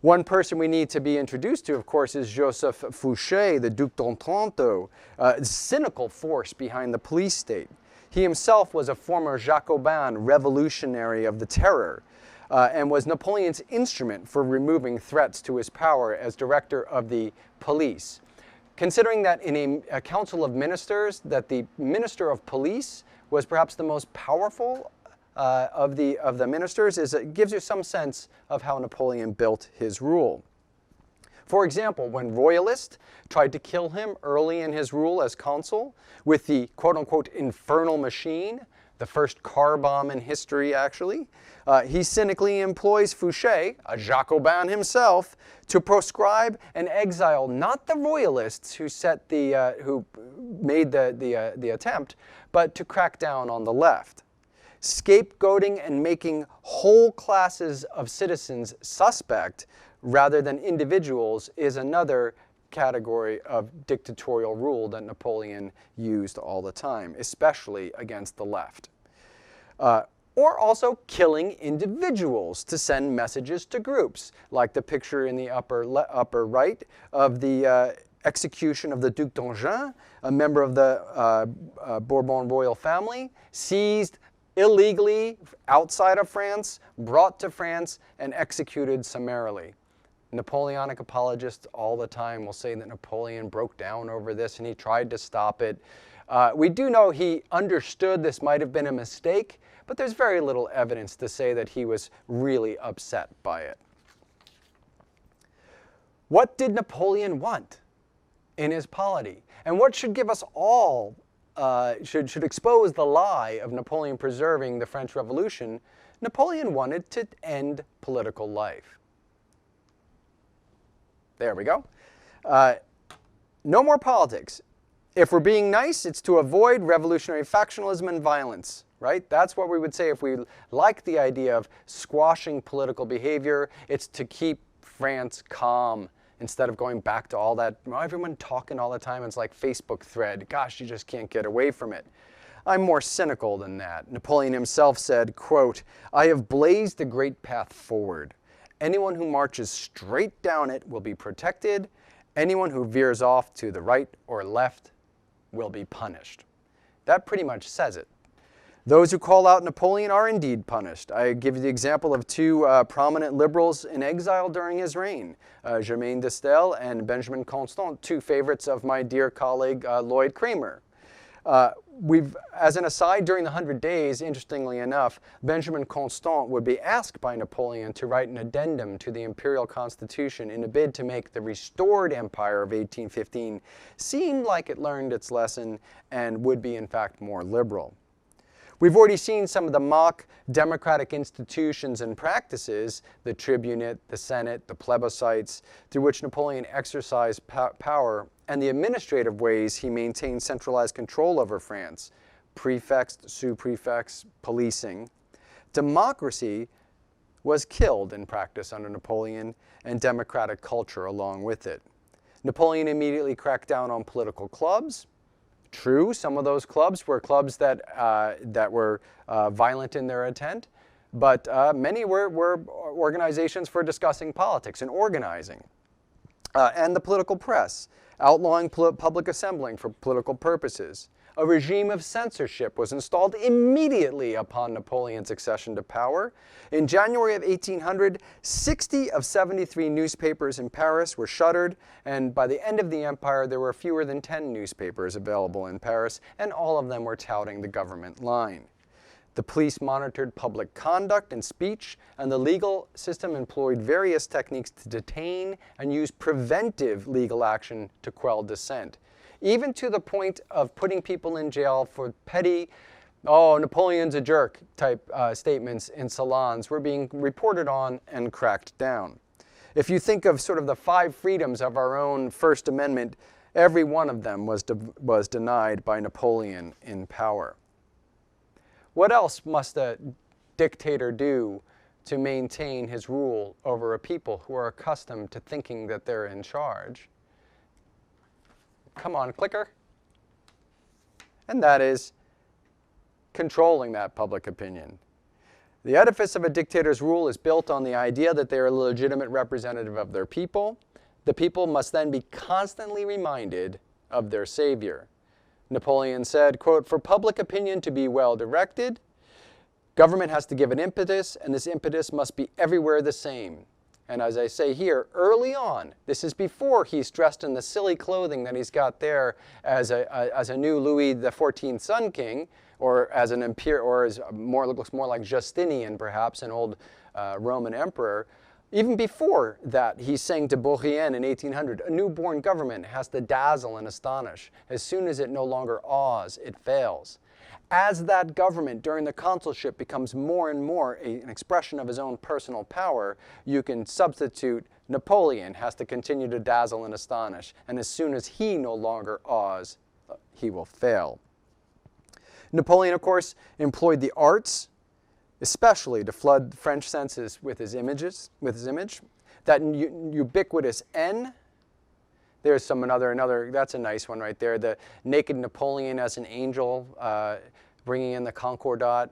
One person we need to be introduced to, of course, is Joseph Fouché, the Duc d'Otranto, a cynical force behind the police state. He himself was a former Jacobin revolutionary of the Terror, and was Napoleon's instrument for removing threats to his power as director of the police. Considering that in a council of ministers, that the minister of police was perhaps the most powerful of the ministers, it gives you some sense of how Napoleon built his rule. For example, when royalists tried to kill him early in his rule as consul with the quote-unquote infernal machine, the first car bomb in history actually, he cynically employs Fouché, a Jacobin himself, to proscribe and exile not the royalists who made the attempt, but to crack down on the left. Scapegoating and making whole classes of citizens suspect rather than individuals is another category of dictatorial rule that Napoleon used all the time, especially against the left. Or also killing individuals to send messages to groups, like the picture in the upper right of the execution of the Duc d'Enghien, a member of the Bourbon royal family, seized illegally outside of France, brought to France, and executed summarily. Napoleonic apologists all the time will say that Napoleon broke down over this and he tried to stop it. We do know he understood this might have been a mistake, but there's very little evidence to say that he was really upset by it. What did Napoleon want in his polity? And what should give us all should expose the lie of Napoleon preserving the French Revolution, Napoleon wanted to end political life. There we go. No more politics. If we're being nice, it's to avoid revolutionary factionalism and violence, right? That's what we would say if we like the idea of squashing political behavior. It's to keep France calm instead of going back to all that, everyone talking all the time. It's like Facebook thread. Gosh, you just can't get away from it. I'm more cynical than that. Napoleon himself said, quote, "I have blazed a great path forward. Anyone who marches straight down it will be protected. Anyone who veers off to the right or left will be punished." That pretty much says it. Those who call out Napoleon are indeed punished. I give you the example of two prominent liberals in exile during his reign, Germain d'Estel and Benjamin Constant, two favorites of my dear colleague Lloyd Kramer. As an aside, during the 100 Days, interestingly enough, Benjamin Constant would be asked by Napoleon to write an addendum to the imperial constitution in a bid to make the restored empire of 1815 seem like it learned its lesson and would be, in fact, more liberal. We've already seen some of the mock democratic institutions and practices, the tribunate, the senate, the plebiscites, through which Napoleon exercised power, and the administrative ways he maintained centralized control over France, prefects, sous-prefects, policing. Democracy was killed in practice under Napoleon, and democratic culture along with it. Napoleon immediately cracked down on political clubs. True, some of those clubs were clubs that were violent in their intent, but many were organizations for discussing politics and organizing. And the political press, outlawing public assembling for political purposes. A regime of censorship was installed immediately upon Napoleon's accession to power. In January of 1800, 60 of 73 newspapers in Paris were shuttered, and by the end of the empire, there were fewer than 10 newspapers available in Paris, and all of them were touting the government line. The police monitored public conduct and speech, and the legal system employed various techniques to detain and use preventive legal action to quell dissent, even to the point of putting people in jail for petty, "oh, Napoleon's a jerk" type statements in salons were being reported on and cracked down. If you think of sort of the 5 freedoms of our own First Amendment, every one of them was denied by Napoleon in power. What else must a dictator do to maintain his rule over a people who are accustomed to thinking that they're in charge? Come on, clicker. And that is controlling that public opinion. The edifice of a dictator's rule is built on the idea that they are a legitimate representative of their people. The people must then be constantly reminded of their savior. Napoleon said, quote, "For public opinion to be well directed, government has to give an impetus, and this impetus must be everywhere the same." And as I say here, early on, this is before he's dressed in the silly clothing that he's got there as a new Louis XIV Sun King, or as an looks more like Justinian, perhaps, an old Roman emperor. Even before that, he's saying to Bourrienne in 1800, "A newborn government has to dazzle and astonish. As soon as it no longer awes, it fails." As that government during the consulship becomes more and more an expression of his own personal power, you can substitute Napoleon has to continue to dazzle and astonish. And as soon as he no longer awes, he will fail. Napoleon, of course, employed the arts, especially to flood French senses with his image. That ubiquitous N. There's another, that's a nice one right there. The naked Napoleon as an angel, bringing in the Concordat.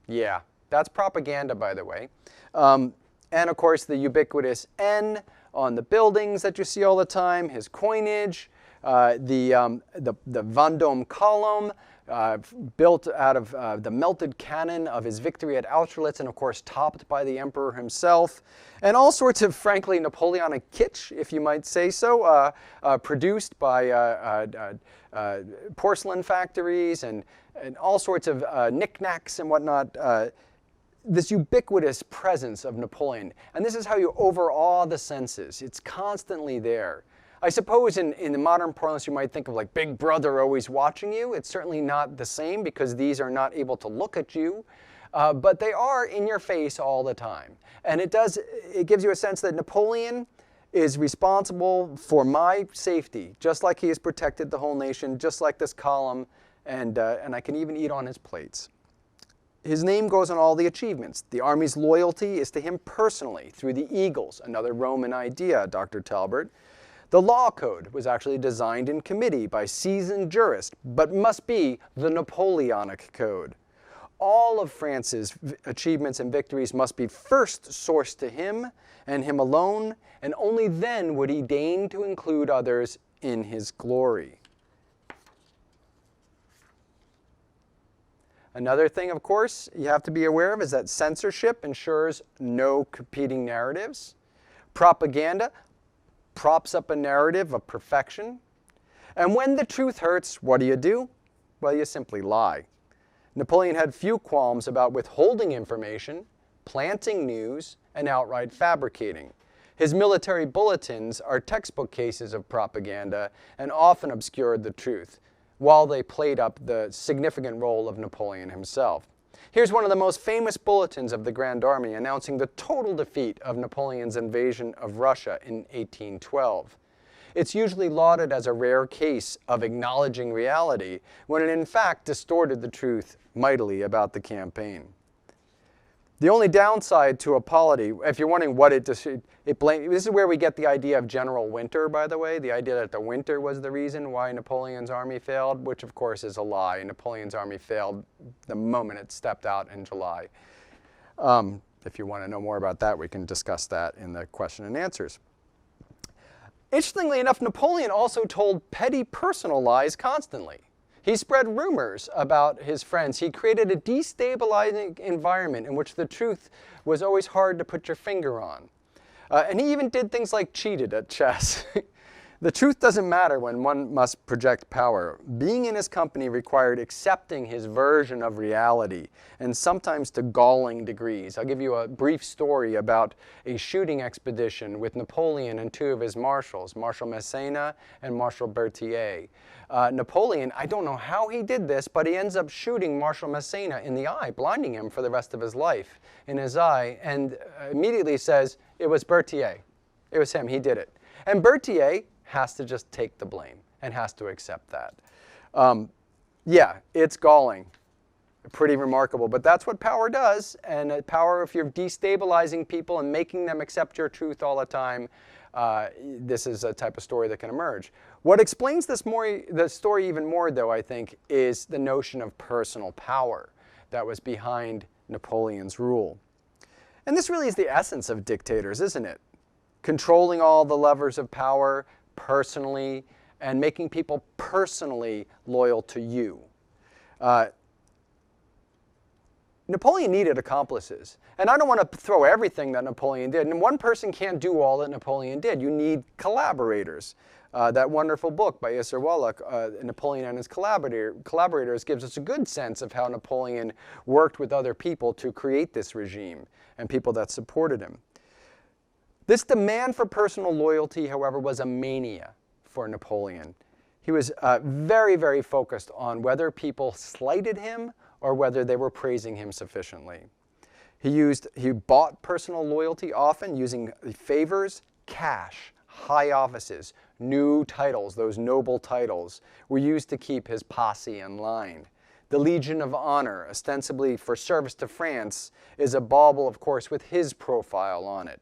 Yeah, that's propaganda, by the way. And of course, the ubiquitous N on the buildings that you see all the time, his coinage, the Vendôme column, built out of the melted cannon of his victory at Austerlitz, and of course topped by the emperor himself, and all sorts of, frankly, Napoleonic kitsch, if you might say so, produced by porcelain factories and all sorts of knickknacks and whatnot. This ubiquitous presence of Napoleon. And this is how you overawe the senses. It's constantly there. I suppose in the modern parlance you might think of like Big Brother always watching you. It's certainly not the same because these are not able to look at you, but they are in your face all the time. And it gives you a sense that Napoleon is responsible for my safety, just like he has protected the whole nation, just like this column, and I can even eat on his plates. His name goes on all the achievements. The army's loyalty is to him personally through the eagles, another Roman idea, Dr. Talbert. The law code was actually designed in committee by seasoned jurists, but must be the Napoleonic code. All of France's achievements and victories must be first sourced to him and him alone, and only then would he deign to include others in his glory. Another thing, of course, you have to be aware of is that censorship ensures no competing narratives. Propaganda props up a narrative of perfection. And when the truth hurts, what do? Well, you simply lie. Napoleon had few qualms about withholding information, planting news, and outright fabricating. His military bulletins are textbook cases of propaganda and often obscured the truth, while they played up the significant role of Napoleon himself. Here's one of the most famous bulletins of the Grand Army announcing the total defeat of Napoleon's invasion of Russia in 1812. It's usually lauded as a rare case of acknowledging reality, when it in fact distorted the truth mightily about the campaign. The only downside to a polity, if you're wondering what this is where we get the idea of General Winter, by the way, the idea that the winter was the reason why Napoleon's army failed, which of course is a lie. Napoleon's army failed the moment it stepped out in July. If you want to know more about that, we can discuss that in the question and answers. Interestingly enough, Napoleon also told petty personal lies constantly. He spread rumors about his friends. He created a destabilizing environment in which the truth was always hard to put your finger on. And he even did things like cheated at chess. The truth doesn't matter when one must project power. Being in his company required accepting his version of reality, and sometimes to galling degrees. I'll give you a brief story about a shooting expedition with Napoleon and two of his marshals, Marshal Massena and Marshal Berthier. Napoleon, I don't know how he did this, but he ends up shooting Marshal Massena in the eye, blinding him for the rest of his life in his eye, and immediately says, it was Berthier. It was him, he did it. And Berthier has to just take the blame and has to accept that. Yeah, it's galling. Pretty remarkable, but that's what power does. And power, if you're destabilizing people and making them accept your truth all the time, this is a type of story that can emerge. What explains the story even more, though, I think, is the notion of personal power that was behind Napoleon's rule. And this really is the essence of dictators, isn't it? Controlling all the levers of power personally and making people personally loyal to you. Napoleon needed accomplices. And I don't want to throw everything that Napoleon did. And one person can't do all that Napoleon did. You need collaborators. That wonderful book by Isser Wallach, Napoleon and his collaborators, gives us a good sense of how Napoleon worked with other people to create this regime and people that supported him. This demand for personal loyalty, however, was a mania for Napoleon. He was very, very focused on whether people slighted him or whether they were praising him sufficiently. He bought personal loyalty often using favors, cash, high offices, new titles, those noble titles, were used to keep his posse in line. The Legion of Honor, ostensibly for service to France, is a bauble, of course, with his profile on it.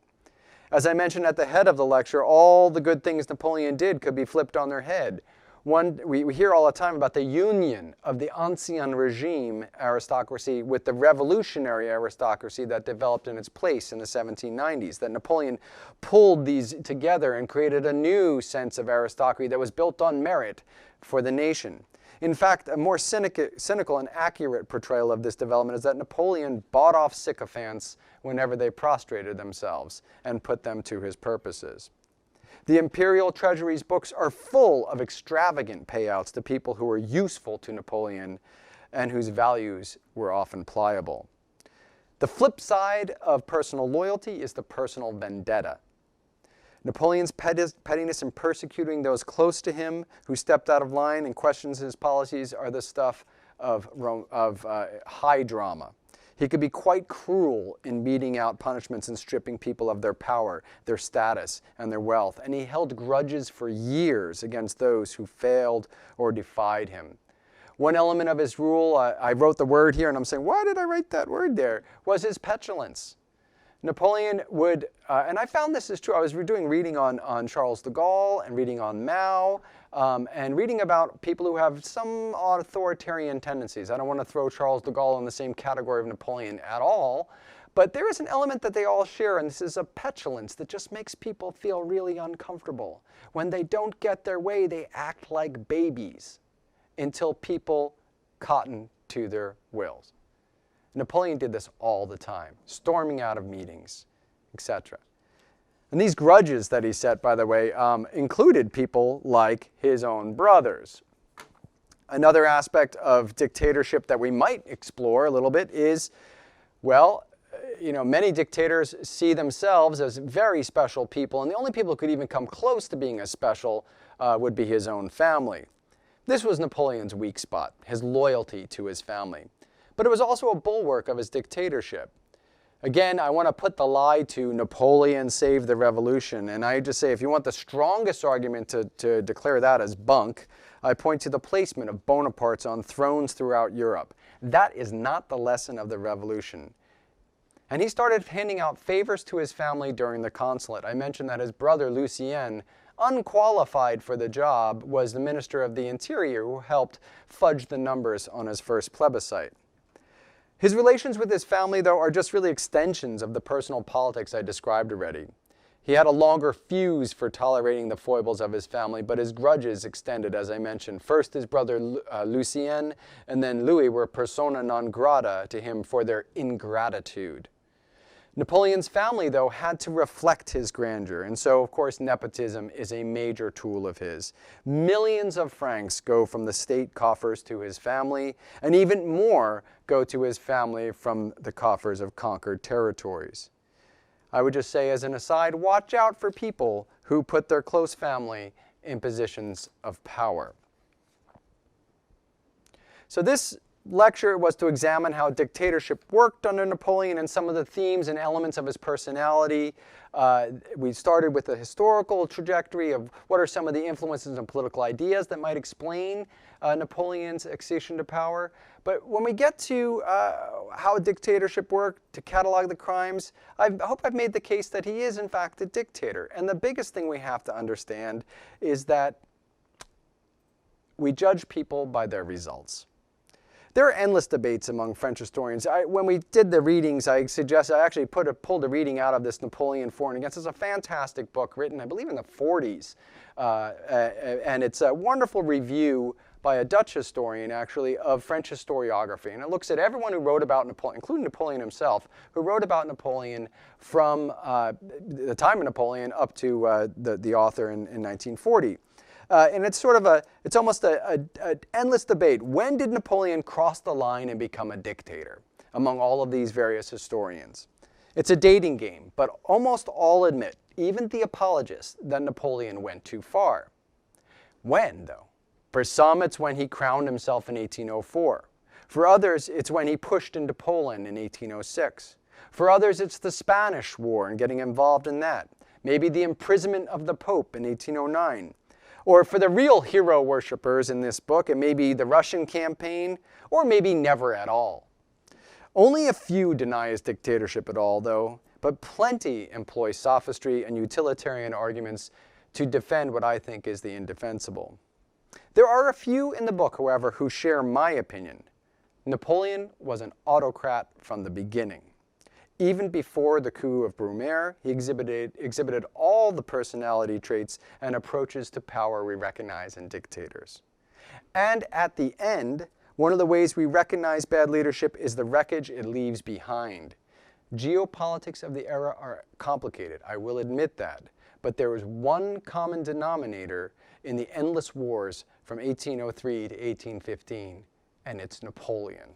As I mentioned at the head of the lecture, all the good things Napoleon did could be flipped on their head. We hear all the time about the union of the Ancien Regime aristocracy with the revolutionary aristocracy that developed in its place in the 1790s, that Napoleon pulled these together and created a new sense of aristocracy that was built on merit for the nation. In fact, a more cynical and accurate portrayal of this development is that Napoleon bought off sycophants whenever they prostrated themselves and put them to his purposes. The imperial treasury's books are full of extravagant payouts to people who were useful to Napoleon and whose values were often pliable. The flip side of personal loyalty is the personal vendetta. Napoleon's pettiness in persecuting those close to him who stepped out of line and questions his policies are the stuff of high drama. He could be quite cruel in meting out punishments and stripping people of their power, their status, and their wealth. And he held grudges for years against those who failed or defied him. One element of his rule, I wrote the word here, and I'm saying, why did I write that word there, was his petulance. Napoleon would, and I found this is true, I was doing reading on Charles de Gaulle and reading on Mao, and reading about people who have some authoritarian tendencies. I don't want to throw Charles de Gaulle in the same category of Napoleon at all, but there is an element that they all share, and this is a petulance that just makes people feel really uncomfortable. When they don't get their way, they act like babies until people cotton to their wills. Napoleon did this all the time, storming out of meetings, etc. And these grudges that he set, by the way, included people like his own brothers. Another aspect of dictatorship that we might explore a little bit is, well, many dictators see themselves as very special people, and the only people who could even come close to being as special would be his own family. This was Napoleon's weak spot, his loyalty to his family. But it was also a bulwark of his dictatorship. Again, I want to put the lie to Napoleon saved the revolution, and I just say if you want the strongest argument to declare that as bunk, I point to the placement of Bonapartes on thrones throughout Europe. That is not the lesson of the revolution. And he started handing out favors to his family during the consulate. I mentioned that his brother Lucien, unqualified for the job, was the Minister of the Interior who helped fudge the numbers on his first plebiscite. His relations with his family, though, are just really extensions of the personal politics I described already. He had a longer fuse for tolerating the foibles of his family, but his grudges extended, as I mentioned. First, his brother Lucien, and then Louis were persona non grata to him for their ingratitude. Napoleon's family, though, had to reflect his grandeur, and so, of course, nepotism is a major tool of his. Millions of francs go from the state coffers to his family, and even more go to his family from the coffers of conquered territories. I would just say, as an aside, watch out for people who put their close family in positions of power. So this lecture was to examine how dictatorship worked under Napoleon and some of the themes and elements of his personality. We started with a historical trajectory of what are some of the influences and political ideas that might explain Napoleon's accession to power. But when we get to how a dictatorship worked, to catalog the crimes, I hope I've made the case that he is in fact a dictator. And the biggest thing we have to understand is that we judge people by their results. There are endless debates among French historians. When we did the readings, I actually pulled a reading out of this Napoleon For and Against. It's a fantastic book written, I believe, in the 40s. And it's a wonderful review by a Dutch historian, actually, of French historiography. And it looks at everyone who wrote about Napoleon, including Napoleon himself, who wrote about Napoleon from the time of Napoleon up to the author in 1940. And it's sort of it's almost an endless debate. When did Napoleon cross the line and become a dictator among all of these various historians? It's a dating game, but almost all admit, even the apologists, that Napoleon went too far. When, though? For some, it's when he crowned himself in 1804. For others, it's when he pushed into Poland in 1806. For others, it's the Spanish War and getting involved in that. Maybe the imprisonment of the Pope in 1809. Or for the real hero worshippers in this book, it may be the Russian campaign, or maybe never at all. Only a few deny his dictatorship at all, though, but plenty employ sophistry and utilitarian arguments to defend what I think is the indefensible. There are a few in the book, however, who share my opinion. Napoleon was an autocrat from the beginning. Even before the coup of Brumaire, he exhibited all the personality traits and approaches to power we recognize in dictators. And at the end, one of the ways we recognize bad leadership is the wreckage it leaves behind. Geopolitics of the era are complicated, I will admit that, but there is one common denominator in the endless wars from 1803 to 1815, and it's Napoleon.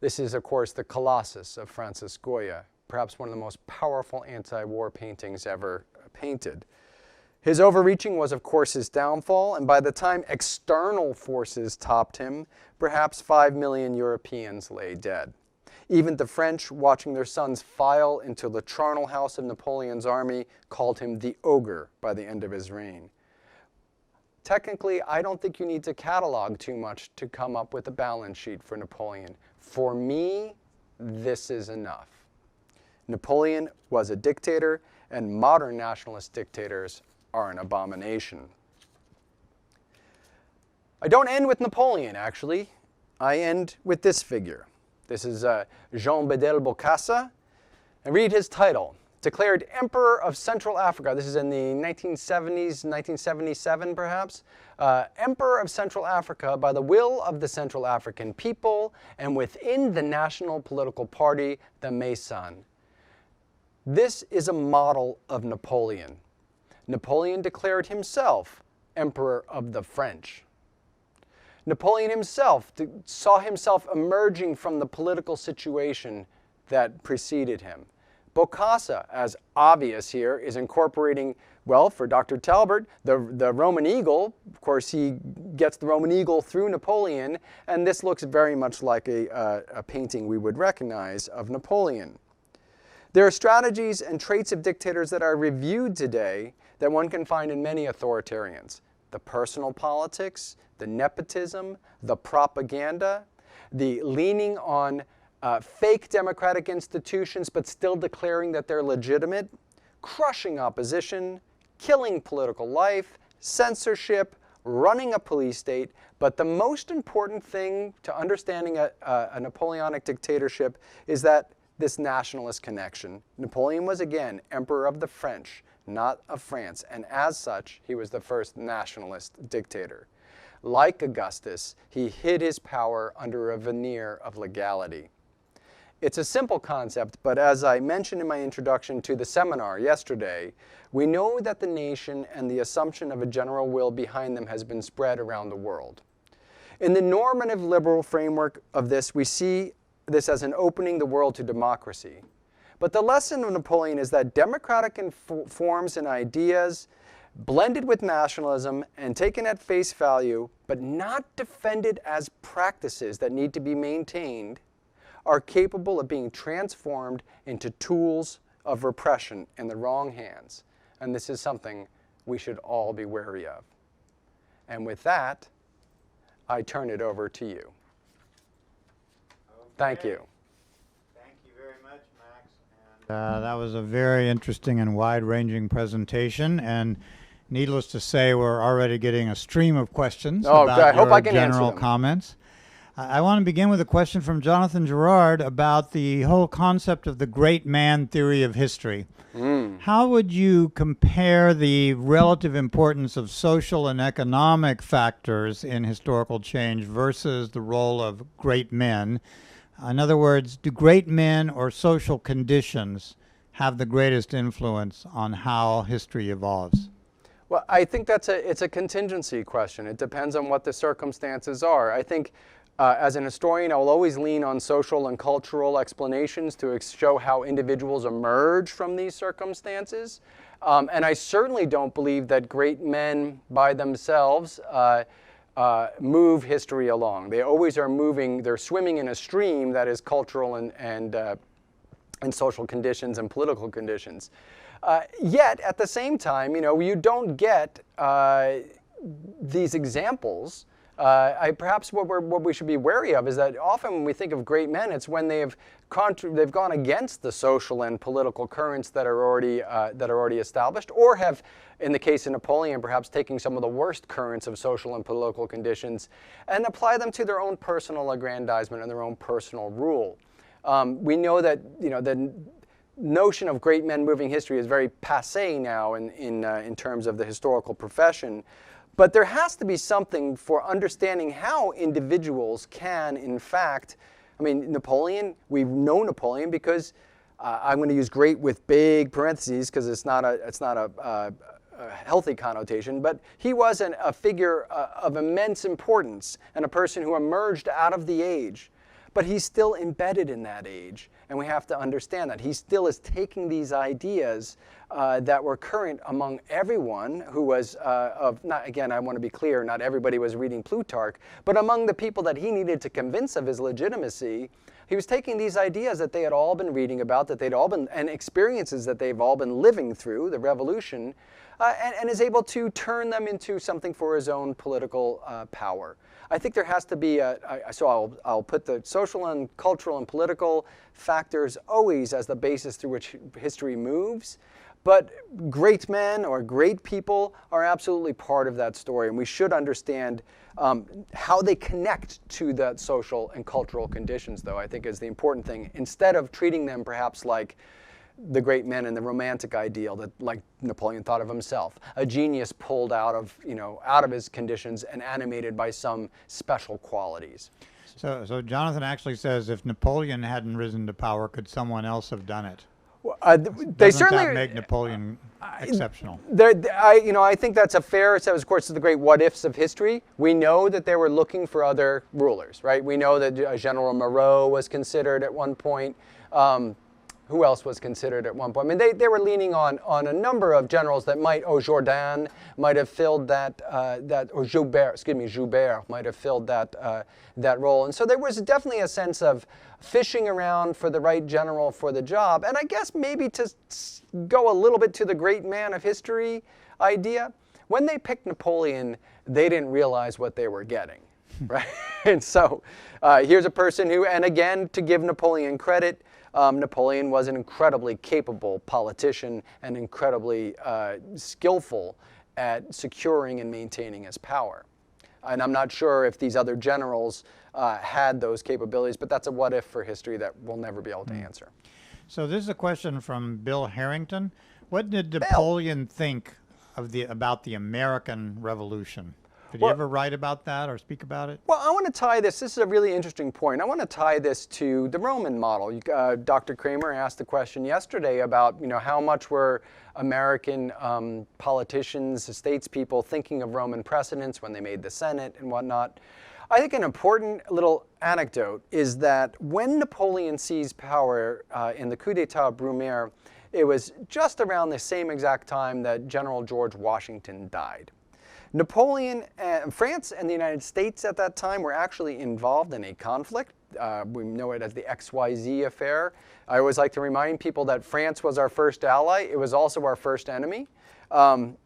This is, of course, the Colossus of Francis Goya, perhaps one of the most powerful anti-war paintings ever painted. His overreaching was, of course, his downfall, and by the time external forces topped him, perhaps 5 million Europeans lay dead. Even the French, watching their sons file into the charnel house of Napoleon's army, called him the ogre by the end of his reign. Technically, I don't think you need to catalog too much to come up with a balance sheet for Napoleon. For me, this is enough. Napoleon was a dictator, and modern nationalist dictators are an abomination. I don't end with Napoleon, actually. I end with this figure. This is Jean Bedel Bokassa. And read his title. Declared Emperor of Central Africa. This is in the 1970s, 1977 perhaps. Emperor of Central Africa by the will of the Central African people and within the national political party, the Mason. This is a model of Napoleon. Napoleon declared himself Emperor of the French. Napoleon himself saw himself emerging from the political situation that preceded him. Bokassa, as obvious here, is incorporating, well, for Dr. Talbert, the Roman eagle. Of course, he gets the Roman eagle through Napoleon, and this looks very much like a painting we would recognize of Napoleon. There are strategies and traits of dictators that are reviewed today that one can find in many authoritarians. The personal politics, the nepotism, the propaganda, the leaning on fake democratic institutions but still declaring that they're legitimate, crushing opposition, killing political life, censorship, running a police state. But the most important thing to understanding a Napoleonic dictatorship is that this nationalist connection. Napoleon was again Emperor of the French, not of France, and as such, he was the first nationalist dictator. Like Augustus, he hid his power under a veneer of legality. It's a simple concept, but as I mentioned in my introduction to the seminar yesterday, we know that the nation and the assumption of a general will behind them has been spread around the world. In the normative liberal framework of this, we see this as an opening the world to democracy. But the lesson of Napoleon is that democratic forms and ideas blended with nationalism and taken at face value, but not defended as practices that need to be maintained, are capable of being transformed into tools of repression in the wrong hands. And this is something we should all be wary of. And with that, I turn it over to you. Thank you. Thank you very much, Max. And, that was a very interesting and wide-ranging presentation. And needless to say, we're already getting a stream of questions about I hope your I can answer general them. comments. I want to begin with a question from Jonathan Gerard about the whole concept of the great man theory of history. How would you compare the relative importance of social and economic factors in historical change versus the role of great men? In other words, do great men or social conditions have the greatest influence on how history evolves? Well, I think it's a contingency question. It depends on what the circumstances are. I think as an historian, I will always lean on social and cultural explanations to show how individuals emerge from these circumstances. And I certainly don't believe that great men by themselves move history along. They always are moving, they're swimming in a stream that is cultural and social conditions and political conditions. Yet, at the same time, you don't get these examples. Perhaps what we should be wary of is that often when we think of great men, it's when they've gone against the social and political currents that are already established, or have, in the case of Napoleon, perhaps taking some of the worst currents of social and political conditions and apply them to their own personal aggrandizement and their own personal rule. We know that the notion of great men moving history is very passé now in terms of the historical profession. But there has to be something for understanding how individuals can, in fact, Napoleon, we know Napoleon because I'm going to use great with big parentheses because it's not a healthy connotation, but he was a figure of immense importance and a person who emerged out of the age. but he's still embedded in that age. And we have to understand that he still is taking these ideas that were current among everyone who was again, I want to be clear, not everybody was reading Plutarch, but among the people that he needed to convince of his legitimacy, he was taking these ideas that they had all been reading about, that they'd all been, and experiences that they've all been living through, the revolution, and is able to turn them into something for his own political power. I think there has to be so I'll put the social and cultural and political factors always as the basis through which history moves. But great men or great people are absolutely part of that story, and we should understand how they connect to the social and cultural conditions, though, I think is the important thing, instead of treating them perhaps like the great men in the romantic ideal that, like Napoleon thought of himself, a genius pulled out of his conditions and animated by some special qualities. So Jonathan actually says, if Napoleon hadn't risen to power, could someone else have done it? They certainly that make Napoleon exceptional. I think that's a fair. So of course, the great what ifs of history. We know that they were looking for other rulers, right? We know that General Moreau was considered at one point. Who else was considered at one point? I mean, they were leaning on a number of generals that Jourdan might have filled or Joubert might have filled that role. And so there was definitely a sense of fishing around for the right general for the job. And I guess maybe to go a little bit to the great man of history idea, when they picked Napoleon, they didn't realize what they were getting, right? And so here's a person who, and again, to give Napoleon credit, Napoleon was an incredibly capable politician and incredibly skillful at securing and maintaining his power. And I'm not sure if these other generals had those capabilities, but that's a what if for history that we'll never be able to answer. So this is a question from Bill Harrington. What did Napoleon think about the American Revolution? Did you ever write about that or speak about it? Well, I want to tie this. This is a really interesting point. I want to tie this to the Roman model. Dr. Kramer asked the question yesterday about, how much were American politicians, statespeople thinking of Roman precedents when they made the Senate and whatnot. I think an important little anecdote is that when Napoleon seized power in the coup d'etat of Brumaire, it was just around the same exact time that General George Washington died. Napoleon, France and the United States at that time were actually involved in a conflict. We know it as the XYZ affair. I always like to remind people that France was our first ally. It was also our first enemy. So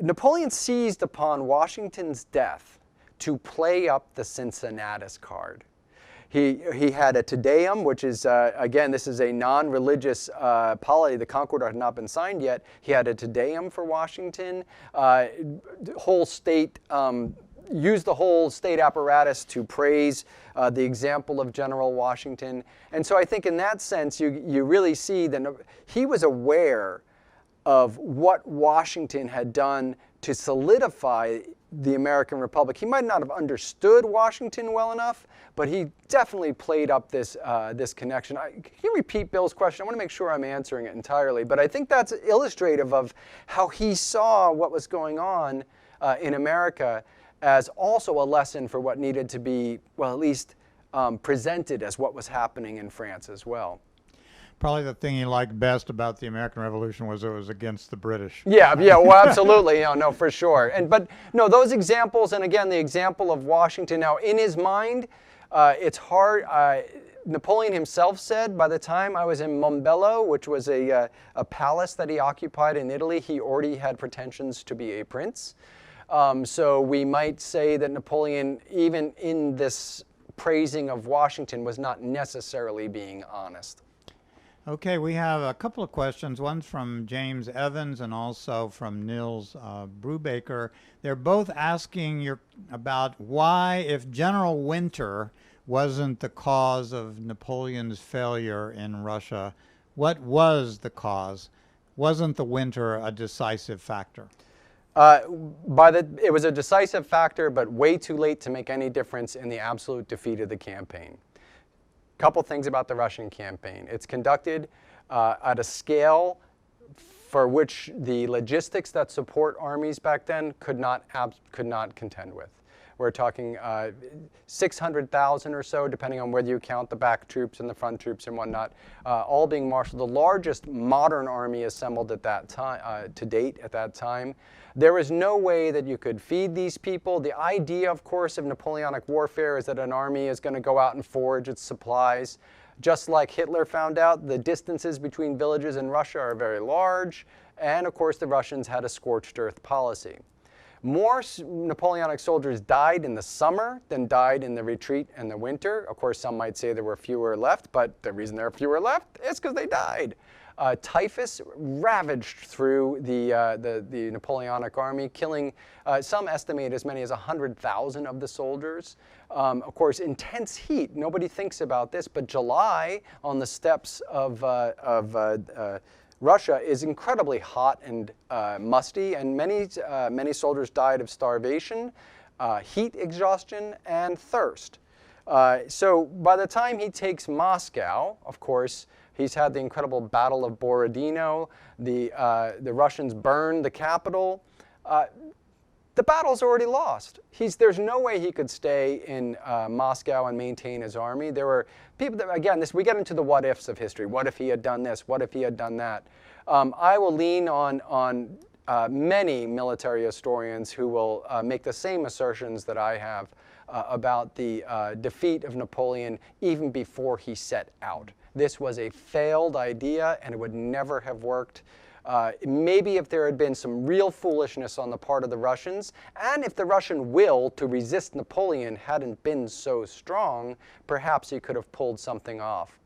Napoleon seized upon Washington's death to play up the Cincinnatus card. He had a Te Deum, which is, again, this is a non-religious polity. The Concord had not been signed yet. He had a Te Deum for Washington. Whole state, used the whole state apparatus to praise the example of General Washington. And so I think in that sense, you really see that he was aware of what Washington had done to solidify the American Republic. He might not have understood Washington well enough, but he definitely played up this connection. Can you repeat Bill's question? I want to make sure I'm answering it entirely, but I think that's illustrative of how he saw what was going on in America as also a lesson for what needed to be, well, at least presented as what was happening in France as well. Probably the thing he liked best about the American Revolution was it was against the British. Yeah, well, absolutely, no, for sure. But no, those examples, and again, the example of Washington. Now, in his mind, it's hard. Napoleon himself said, by the time I was in Mombello, which was a palace that he occupied in Italy, he already had pretensions to be a prince. So we might say that Napoleon, even in this praising of Washington, was not necessarily being honest. Okay, we have a couple of questions. One's from James Evans and also from Nils Brubaker. They're both asking about why, if General Winter wasn't the cause of Napoleon's failure in Russia, what was the cause? Wasn't the winter a decisive factor? It was a decisive factor, but way too late to make any difference in the absolute defeat of the campaign. Couple things about the Russian campaign. It's conducted at a scale for which the logistics that support armies back then could not contend with. We're talking 600,000 or so, depending on whether you count the back troops and the front troops and whatnot, all being marshaled. The largest modern army assembled at that time, to date at that time. There was no way that you could feed these people. The idea, of course, of Napoleonic warfare is that an army is going to go out and forage its supplies. Just like Hitler found out, the distances between villages in Russia are very large, and of course the Russians had a scorched earth policy. More Napoleonic soldiers died in the summer than died in the retreat in the winter. Of course, some might say there were fewer left, but the reason there are fewer left is because they died. Typhus ravaged through the Napoleonic army, killing, some estimate as many as 100,000 of the soldiers. Of course, intense heat. Nobody thinks about this, but July on the steppes of Russia is incredibly hot and musty, and many soldiers died of starvation, heat exhaustion, and thirst. So by the time he takes Moscow, of course, he's had the incredible Battle of Borodino. The Russians burned the capital. The battle's already lost. There's no way he could stay in Moscow and maintain his army. There were people that, again, we get into the what ifs of history. What if he had done this? What if he had done that? I will lean on many military historians who will make the same assertions that I have about the defeat of Napoleon even before he set out. This was a failed idea, and it would never have worked. Maybe if there had been some real foolishness on the part of the Russians, and if the Russian will to resist Napoleon hadn't been so strong, perhaps he could have pulled something off.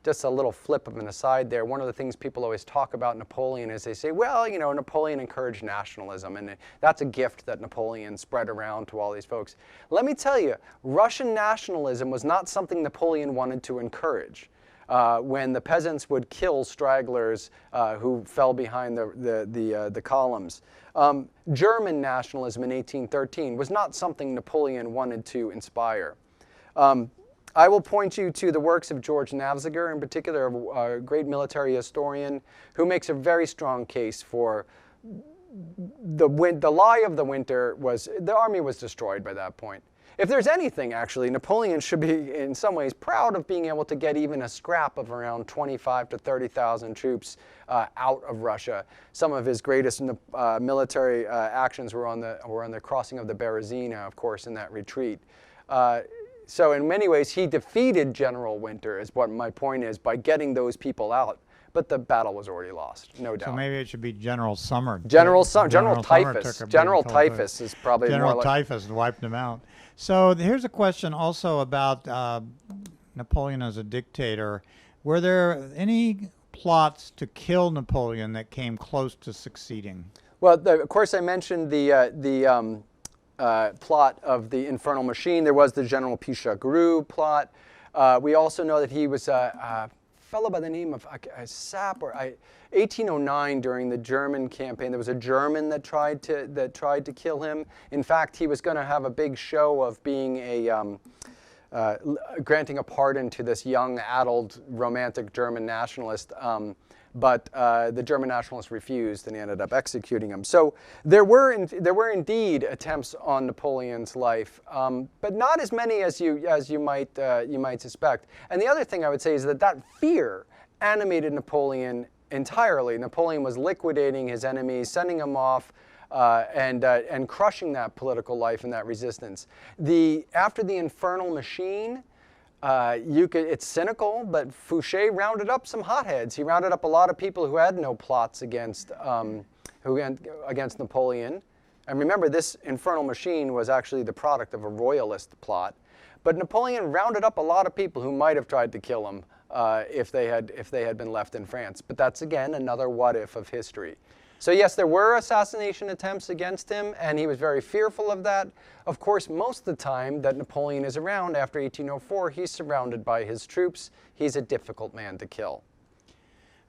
Just a little flip of an aside there. One of the things people always talk about Napoleon is they say, well, you know, Napoleon encouraged nationalism, and that's a gift that Napoleon spread around to all these folks. Let me tell you, Russian nationalism was not something Napoleon wanted to encourage. When the peasants would kill stragglers who fell behind the columns. German nationalism in 1813 was not something Napoleon wanted to inspire. I will point you to the works of George Navziger, in particular, a great military historian, who makes a very strong case for the lie of the winter was the army was destroyed by that point. If there's anything, actually, Napoleon should be, in some ways, proud of being able to get even a scrap of around 25 to 30,000 troops out of Russia. Some of his greatest military actions were on the crossing of the Berezina, of course, in that retreat. So in many ways, he defeated General Winter, is what my point is, by getting those people out. But the battle was already lost, no doubt. So maybe it should be General Summer. General Typhus. General Typhus is probably General more like... Typhus wiped him out. So here's a question also about Napoleon as a dictator. Were there any plots to kill Napoleon that came close to succeeding? Well, of course, I mentioned the plot of the Infernal Machine. There was the General Pichegru plot. We also know that he was a fellow by the name of Sap, or 1809 during the German campaign. There was a German that tried to kill him. In fact, he was going to have a big show of being granting a pardon to this young, addled, romantic German nationalist. But the German nationalists refused, and he ended up executing him. So there were indeed attempts on Napoleon's life, but not as many as you might suspect. And the other thing I would say is that fear animated Napoleon entirely. Napoleon was liquidating his enemies, sending them off, and crushing that political life and that resistance. After the Infernal Machine. It's cynical, but Fouché rounded up some hotheads. He rounded up a lot of people who had no plots against Napoleon. And remember, this Infernal Machine was actually the product of a royalist plot. But Napoleon rounded up a lot of people who might have tried to kill him if they had been left in France. But that's, again, another what if of history. So yes, there were assassination attempts against him, and he was very fearful of that. Of course, most of the time that Napoleon is around after 1804, he's surrounded by his troops. He's a difficult man to kill.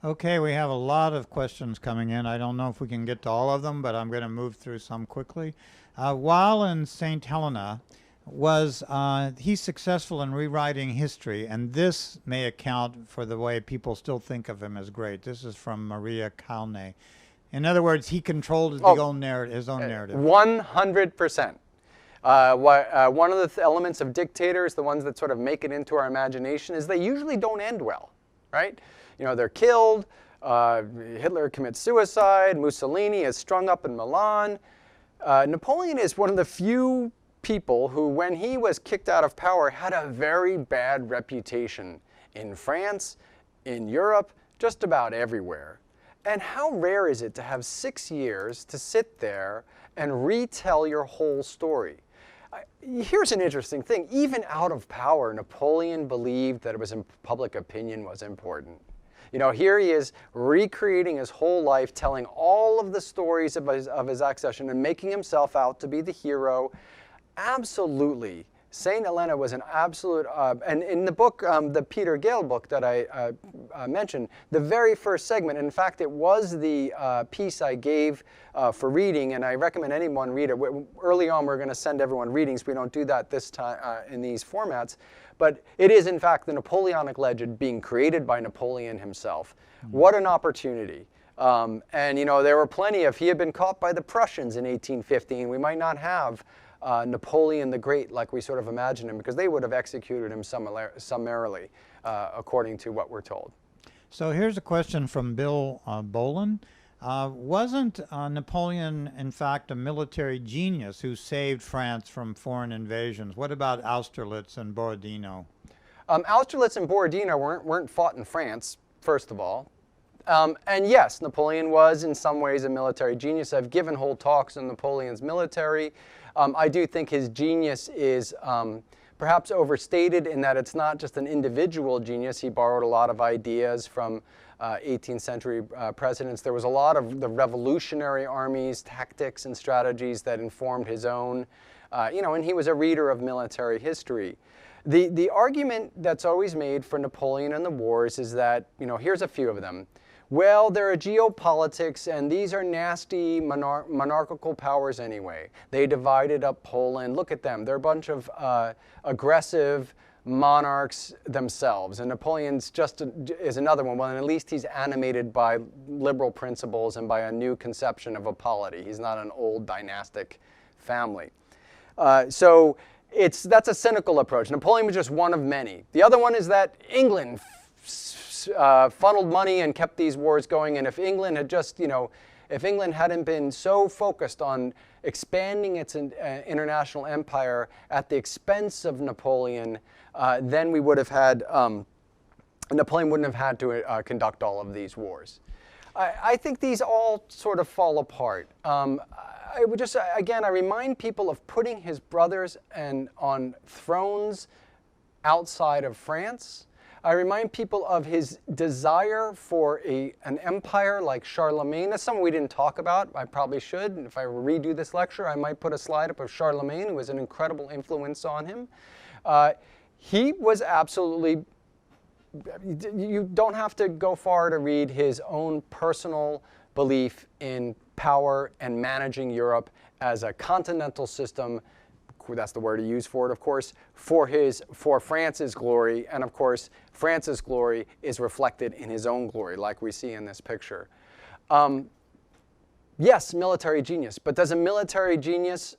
Okay, we have a lot of questions coming in. I don't know if we can get to all of them, but I'm going to move through some quickly. While in St. Helena, was he successful in rewriting history? And this may account for the way people still think of him as great. This is from Maria Kalne. In other words, he controlled his own narrative. 100%. One of the elements of dictators, the ones that sort of make it into our imagination, is they usually don't end well, right? You know, they're killed, Hitler commits suicide, Mussolini is strung up in Milan. Napoleon is one of the few people who, when he was kicked out of power, had a very bad reputation in France, in Europe, just about everywhere. And how rare is it to have 6 years to sit there and retell your whole story? Here's an interesting thing. Even out of power, Napoleon believed that it was public opinion was important. You know, here he is recreating his whole life, telling all of the stories of his accession and making himself out to be the hero. Absolutely. Saint Helena was an absolute, and in the book, the Peter Gale book that I mentioned, the very first segment, in fact, it was the piece I gave for reading, and I recommend anyone read it. Early on, we're going to send everyone readings. We don't do that this time in these formats. But it is, in fact, the Napoleonic legend being created by Napoleon himself. What an opportunity. And, you know, there were plenty of, he had been caught by the Prussians in 1815. We might not have Napoleon the Great like we sort of imagine him, because they would have executed him summarily, according to what we're told. So here's a question from Bill Boland. Wasn't Napoleon, in fact, a military genius who saved France from foreign invasions? What about Austerlitz and Borodino? Austerlitz and Borodino weren't fought in France, first of all. And yes, Napoleon was in some ways a military genius. I've given whole talks on Napoleon's military. I do think his genius is perhaps overstated in that it's not just an individual genius. He borrowed a lot of ideas from 18th century presidents. There was a lot of the revolutionary armies, tactics and strategies that informed his own, you know, and he was a reader of military history. The argument that's always made for Napoleon and the wars is that, you know, here's a few of them. Well, there are geopolitics, and these are nasty monarchical powers anyway. They divided up Poland. Look at them. They're a bunch of aggressive monarchs themselves. And Napoleon's is another one. Well, and at least he's animated by liberal principles and by a new conception of a polity. He's not an old dynastic family. So that's a cynical approach. Napoleon was just one of many. The other one is that England funneled money and kept these wars going. And if England had just, you know, if England hadn't been so focused on expanding its international empire at the expense of Napoleon, then we would have had, Napoleon wouldn't have had to conduct all of these wars. I think these all sort of fall apart. I would just, again, I remind people of putting his brothers on thrones outside of France. I remind people of his desire for an empire like Charlemagne. That's something we didn't talk about. I probably should. If I redo this lecture, I might put a slide up of Charlemagne, who was an incredible influence on him. He was absolutely, you don't have to go far to read his own personal belief in power and managing Europe as a continental system. That's the word he used for it, of course, for France's glory. And of course, France's glory is reflected in his own glory, like we see in this picture. Yes, military genius, but does a military genius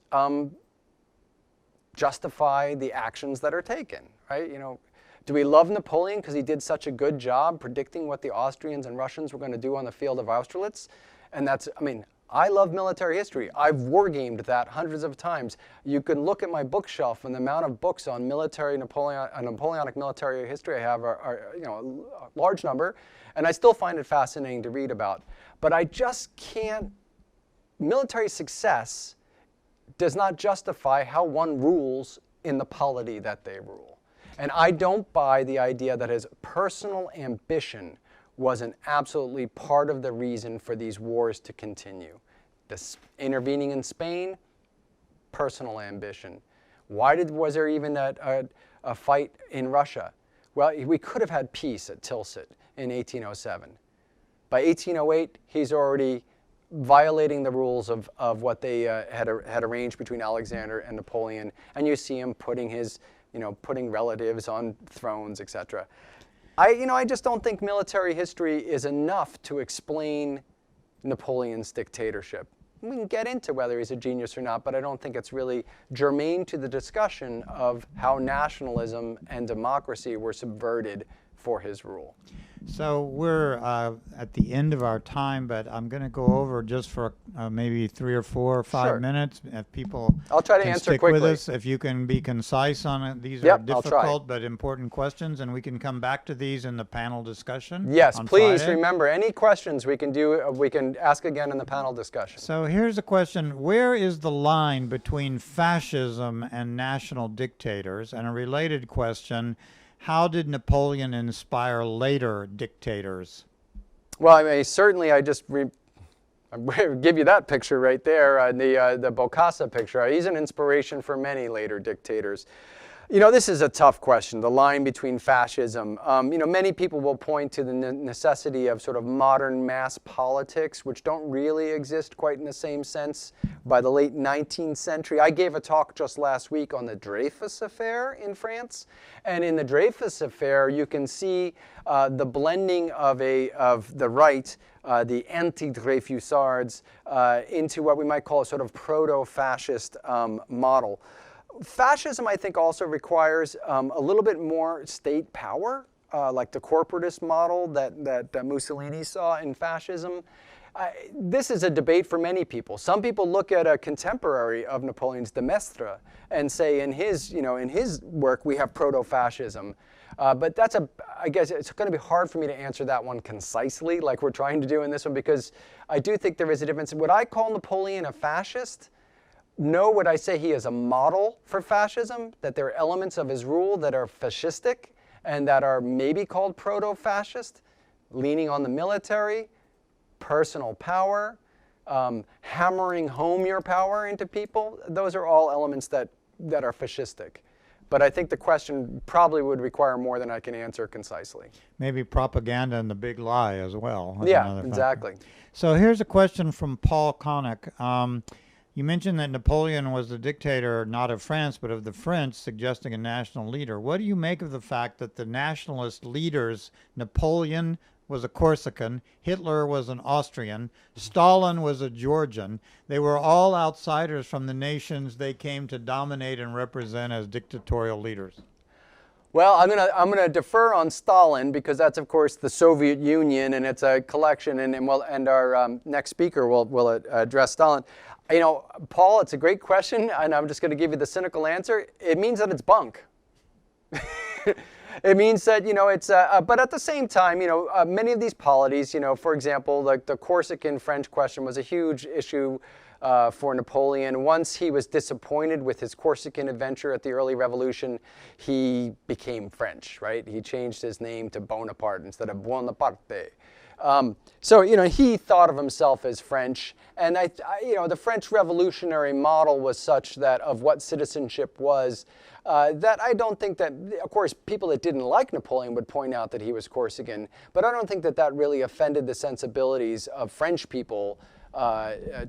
justify the actions that are taken, right? You know, do we love Napoleon because he did such a good job predicting what the Austrians and Russians were going to do on the field of Austerlitz? And that's, I mean, I love military history. I've wargamed that hundreds of times. You can look at my bookshelf, and the amount of books on Napoleonic military history I have are you know, a large number, and I still find it fascinating to read about. But I just can't. Military success does not justify how one rules in the polity that they rule. And I don't buy the idea that his personal ambition wasn't absolutely part of the reason for these wars to continue. This intervening in Spain, personal ambition. Why was there even a fight in Russia? Well, we could have had peace at Tilsit in 1807. By 1808, he's already violating the rules of what they had arranged between Alexander and Napoleon, and you see him putting putting relatives on thrones, etc. I just don't think military history is enough to explain Napoleon's dictatorship. we can get into whether he's a genius or not, but I don't think it's really germane to the discussion of how nationalism and democracy were subverted for his rule. So we're at the end of our time, but I'm going to go over just for maybe 3 or 4 or 5 Sure. minutes. If people I'll try to can answer stick quickly. with us, if you can be concise on it. These Yep, are I'll try. difficult but important questions, and we can come back to these in the panel discussion. Yes, on please Friday. remember, any questions we can ask again in the panel discussion. So here's a question. Where is the line between fascism and national dictators? And a related question, how did Napoleon inspire later dictators? Well, I mean, certainly I give you that picture right there, the Bokassa picture. He's an inspiration for many later dictators. You know, this is a tough question, the line between fascism. You know, many people will point to the necessity of sort of modern mass politics, which don't really exist quite in the same sense by the late 19th century. I gave a talk just last week on the Dreyfus Affair in France. And in the Dreyfus Affair, you can see the blending of the right, the anti-Dreyfusards, into what we might call a sort of proto-fascist model. Fascism, I think, also requires a little bit more state power, like the corporatist model that Mussolini saw in fascism. This is a debate for many people. Some people look at a contemporary of Napoleon's, de Maistre, and say in his work we have proto-fascism. But I guess it's going to be hard for me to answer that one concisely, like we're trying to do in this one, because I do think there is a difference. Would I call Napoleon a fascist? No. Would I say he is a model for fascism, that there are elements of his rule that are fascistic and that are maybe called proto-fascist, leaning on the military, personal power, hammering home your power into people? Those are all elements that are fascistic. But I think the question probably would require more than I can answer concisely. Maybe propaganda and the big lie as well. Yeah, exactly. So here's a question from Paul Connick. You mentioned that Napoleon was the dictator not of France but of the French, suggesting a national leader. What do you make of the fact that the nationalist leaders, Napoleon was a Corsican, Hitler was an Austrian, Stalin was a Georgian, they were all outsiders from the nations they came to dominate and represent as dictatorial leaders? Well, I'm gonna defer on Stalin, because that's of course the Soviet Union, and it's a collection, and our next speaker will address Stalin. You know, Paul, it's a great question, and I'm just going to give you the cynical answer. It means that it's bunk. It means that, you know, it's, but at the same time, you know, many of these polities, you know, for example, like the Corsican French question was a huge issue for Napoleon. Once he was disappointed with his Corsican adventure at the early revolution, he became French, right? He changed his name to Bonaparte instead of Buonaparte. So, you know, he thought of himself as French, and you know, the French revolutionary model was such that of what citizenship was, that I don't think that, of course, people that didn't like Napoleon would point out that he was Corsican, but I don't think that that really offended the sensibilities of French people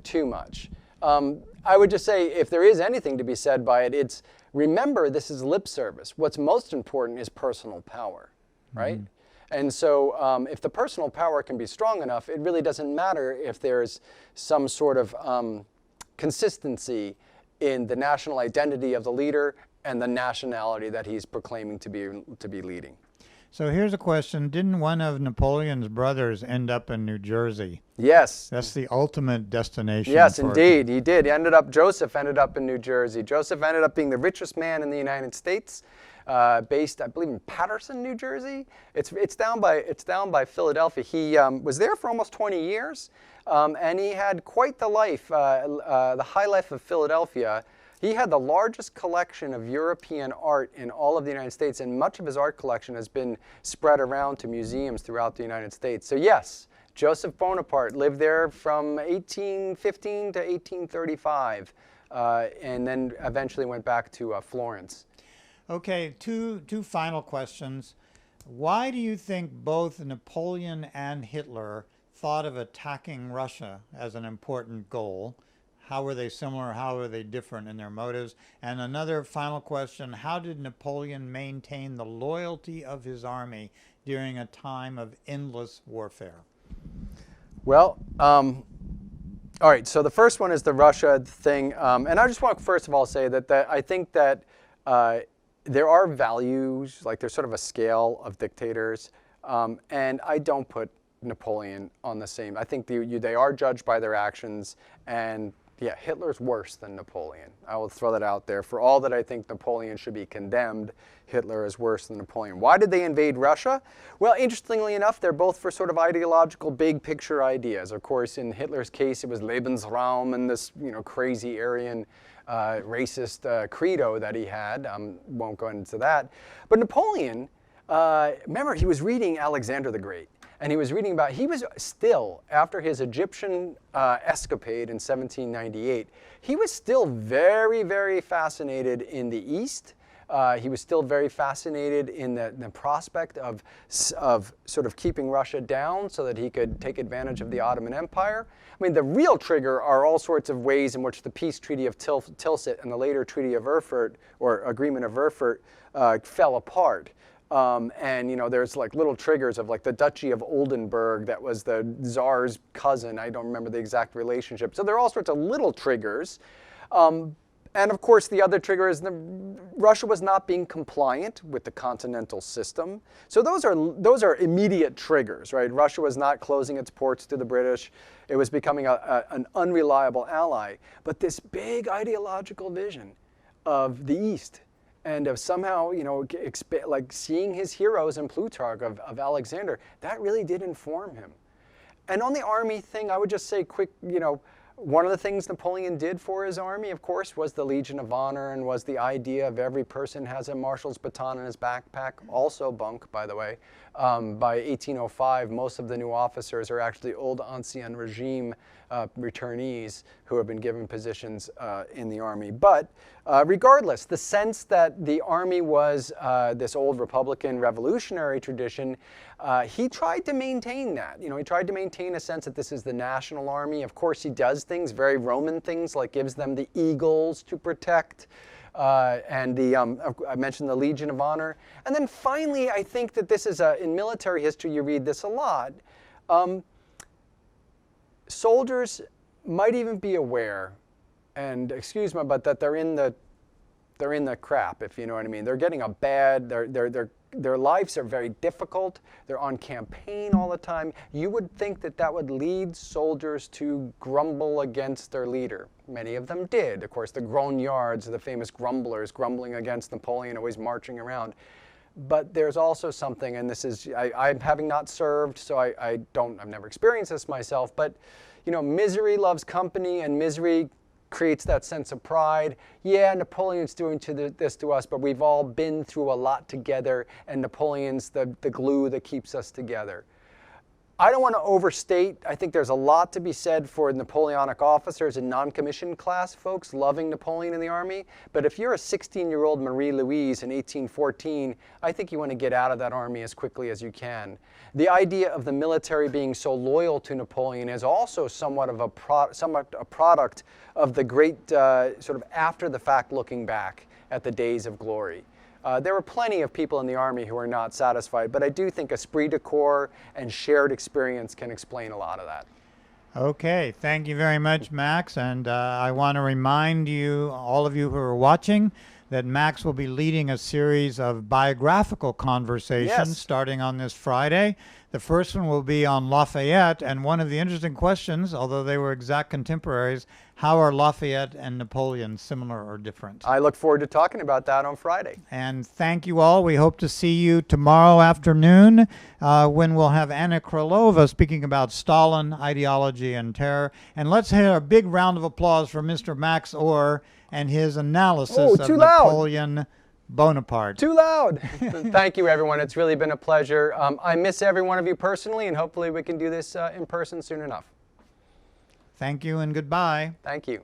too much. I would just say, if there is anything to be said by it, it's, remember, this is lip service. What's most important is personal power, right? Mm-hmm. And so if the personal power can be strong enough, it really doesn't matter if there's some sort of consistency in the national identity of the leader and the nationality that he's proclaiming to be leading. So here's a question. Didn't one of Napoleon's brothers end up in New Jersey? Yes. That's the ultimate destination. Yes, indeed. He did. Joseph ended up in New Jersey. Joseph ended up being the richest man in the United States, based, I believe, in Paterson, New Jersey. It's down by Philadelphia. He was there for almost 20 years, and he had quite the life, the high life of Philadelphia. He had the largest collection of European art in all of the United States, and much of his art collection has been spread around to museums throughout the United States. So yes, Joseph Bonaparte lived there from 1815 to 1835, and then eventually went back to Florence. Okay, two final questions. Why do you think both Napoleon and Hitler thought of attacking Russia as an important goal? How were they similar? How were they different in their motives? And another final question, how did Napoleon maintain the loyalty of his army during a time of endless warfare? Well, All right, so the first one is the Russia thing. And I just want to first of all say that I think that there are values, like there's sort of a scale of dictators. And I don't put Napoleon on the same. I think they are judged by their actions. And yeah, Hitler's worse than Napoleon. I will throw that out there. For all that I think Napoleon should be condemned, Hitler is worse than Napoleon. Why did they invade Russia? Well, interestingly enough, they're both for sort of ideological big picture ideas. Of course, in Hitler's case, it was Lebensraum and this crazy Aryan racist credo that he had. Won't go into that. But Napoleon, remember, he was reading Alexander the Great. And he was reading about, he was still, after his Egyptian escapade in 1798, he was still very, very fascinated in the East. He was still very fascinated in the prospect of sort of keeping Russia down so that he could take advantage of the Ottoman Empire. I mean, the real trigger are all sorts of ways in which the peace treaty of Tilsit and the later treaty of Erfurt, or agreement of Erfurt, fell apart. And there's like little triggers of like the Duchy of Oldenburg that was the Tsar's cousin. I don't remember the exact relationship. So there are all sorts of little triggers. And of course, the other trigger is Russia was not being compliant with the continental system. So those are immediate triggers, right? Russia was not closing its ports to the British. It was becoming an unreliable ally. But this big ideological vision of the East, and of somehow, like seeing his heroes in Plutarch of Alexander, that really did inform him. And on the army thing, I would just say quick, one of the things Napoleon did for his army, of course, was the Legion of Honor, and was the idea of every person has a marshal's baton in his backpack, also bunk, by the way. By 1805, most of the new officers are actually old ancien regime returnees who have been given positions in the army. But regardless, the sense that the army was this old Republican revolutionary tradition, he tried to maintain that. He tried to maintain a sense that this is the national army. Of course, he does things, very Roman things, like gives them the eagles to protect. And I mentioned the Legion of Honor. And then finally, I think that this is in military history, you read this a lot. Soldiers might even be aware, and excuse me, but that they're in the crap, if you know what I mean. They're getting a bad, their lives are very difficult. They're on campaign all the time. You would think that would lead soldiers to grumble against their leader. Many of them did. Of course, the grognards, the famous grumblers, grumbling against Napoleon, always marching around. But there's also something, and this is, I'm having not served, so I've never experienced this myself, but misery loves company, and misery creates that sense of pride. Yeah, Napoleon's doing this to us, but we've all been through a lot together, and Napoleon's the glue that keeps us together. I don't want to overstate. I think there's a lot to be said for Napoleonic officers and non-commissioned class folks loving Napoleon in the army. But if you're a 16-year-old Marie Louise in 1814, I think you want to get out of that army as quickly as you can. The idea of the military being so loyal to Napoleon is also somewhat a product of the great sort of after-the-fact looking back at the days of glory. There were plenty of people in the army who were not satisfied, but I do think esprit de corps and shared experience can explain a lot of that. Okay, thank you very much, Max. And I want to remind you, all of you who are watching, that Max will be leading a series of biographical conversations starting on this Friday. The first one will be on Lafayette, and one of the interesting questions, although they were exact contemporaries, how are Lafayette and Napoleon similar or different? I look forward to talking about that on Friday. And thank you all. We hope to see you tomorrow afternoon when we'll have Anna Krylova speaking about Stalin, ideology, and terror. And let's hear a big round of applause for Mr. Max Orr and his analysis of Napoleon Bonaparte. Too loud. Thank you, everyone. It's really been a pleasure. I miss every one of you personally, and hopefully we can do this in person soon enough. Thank you and goodbye. Thank you.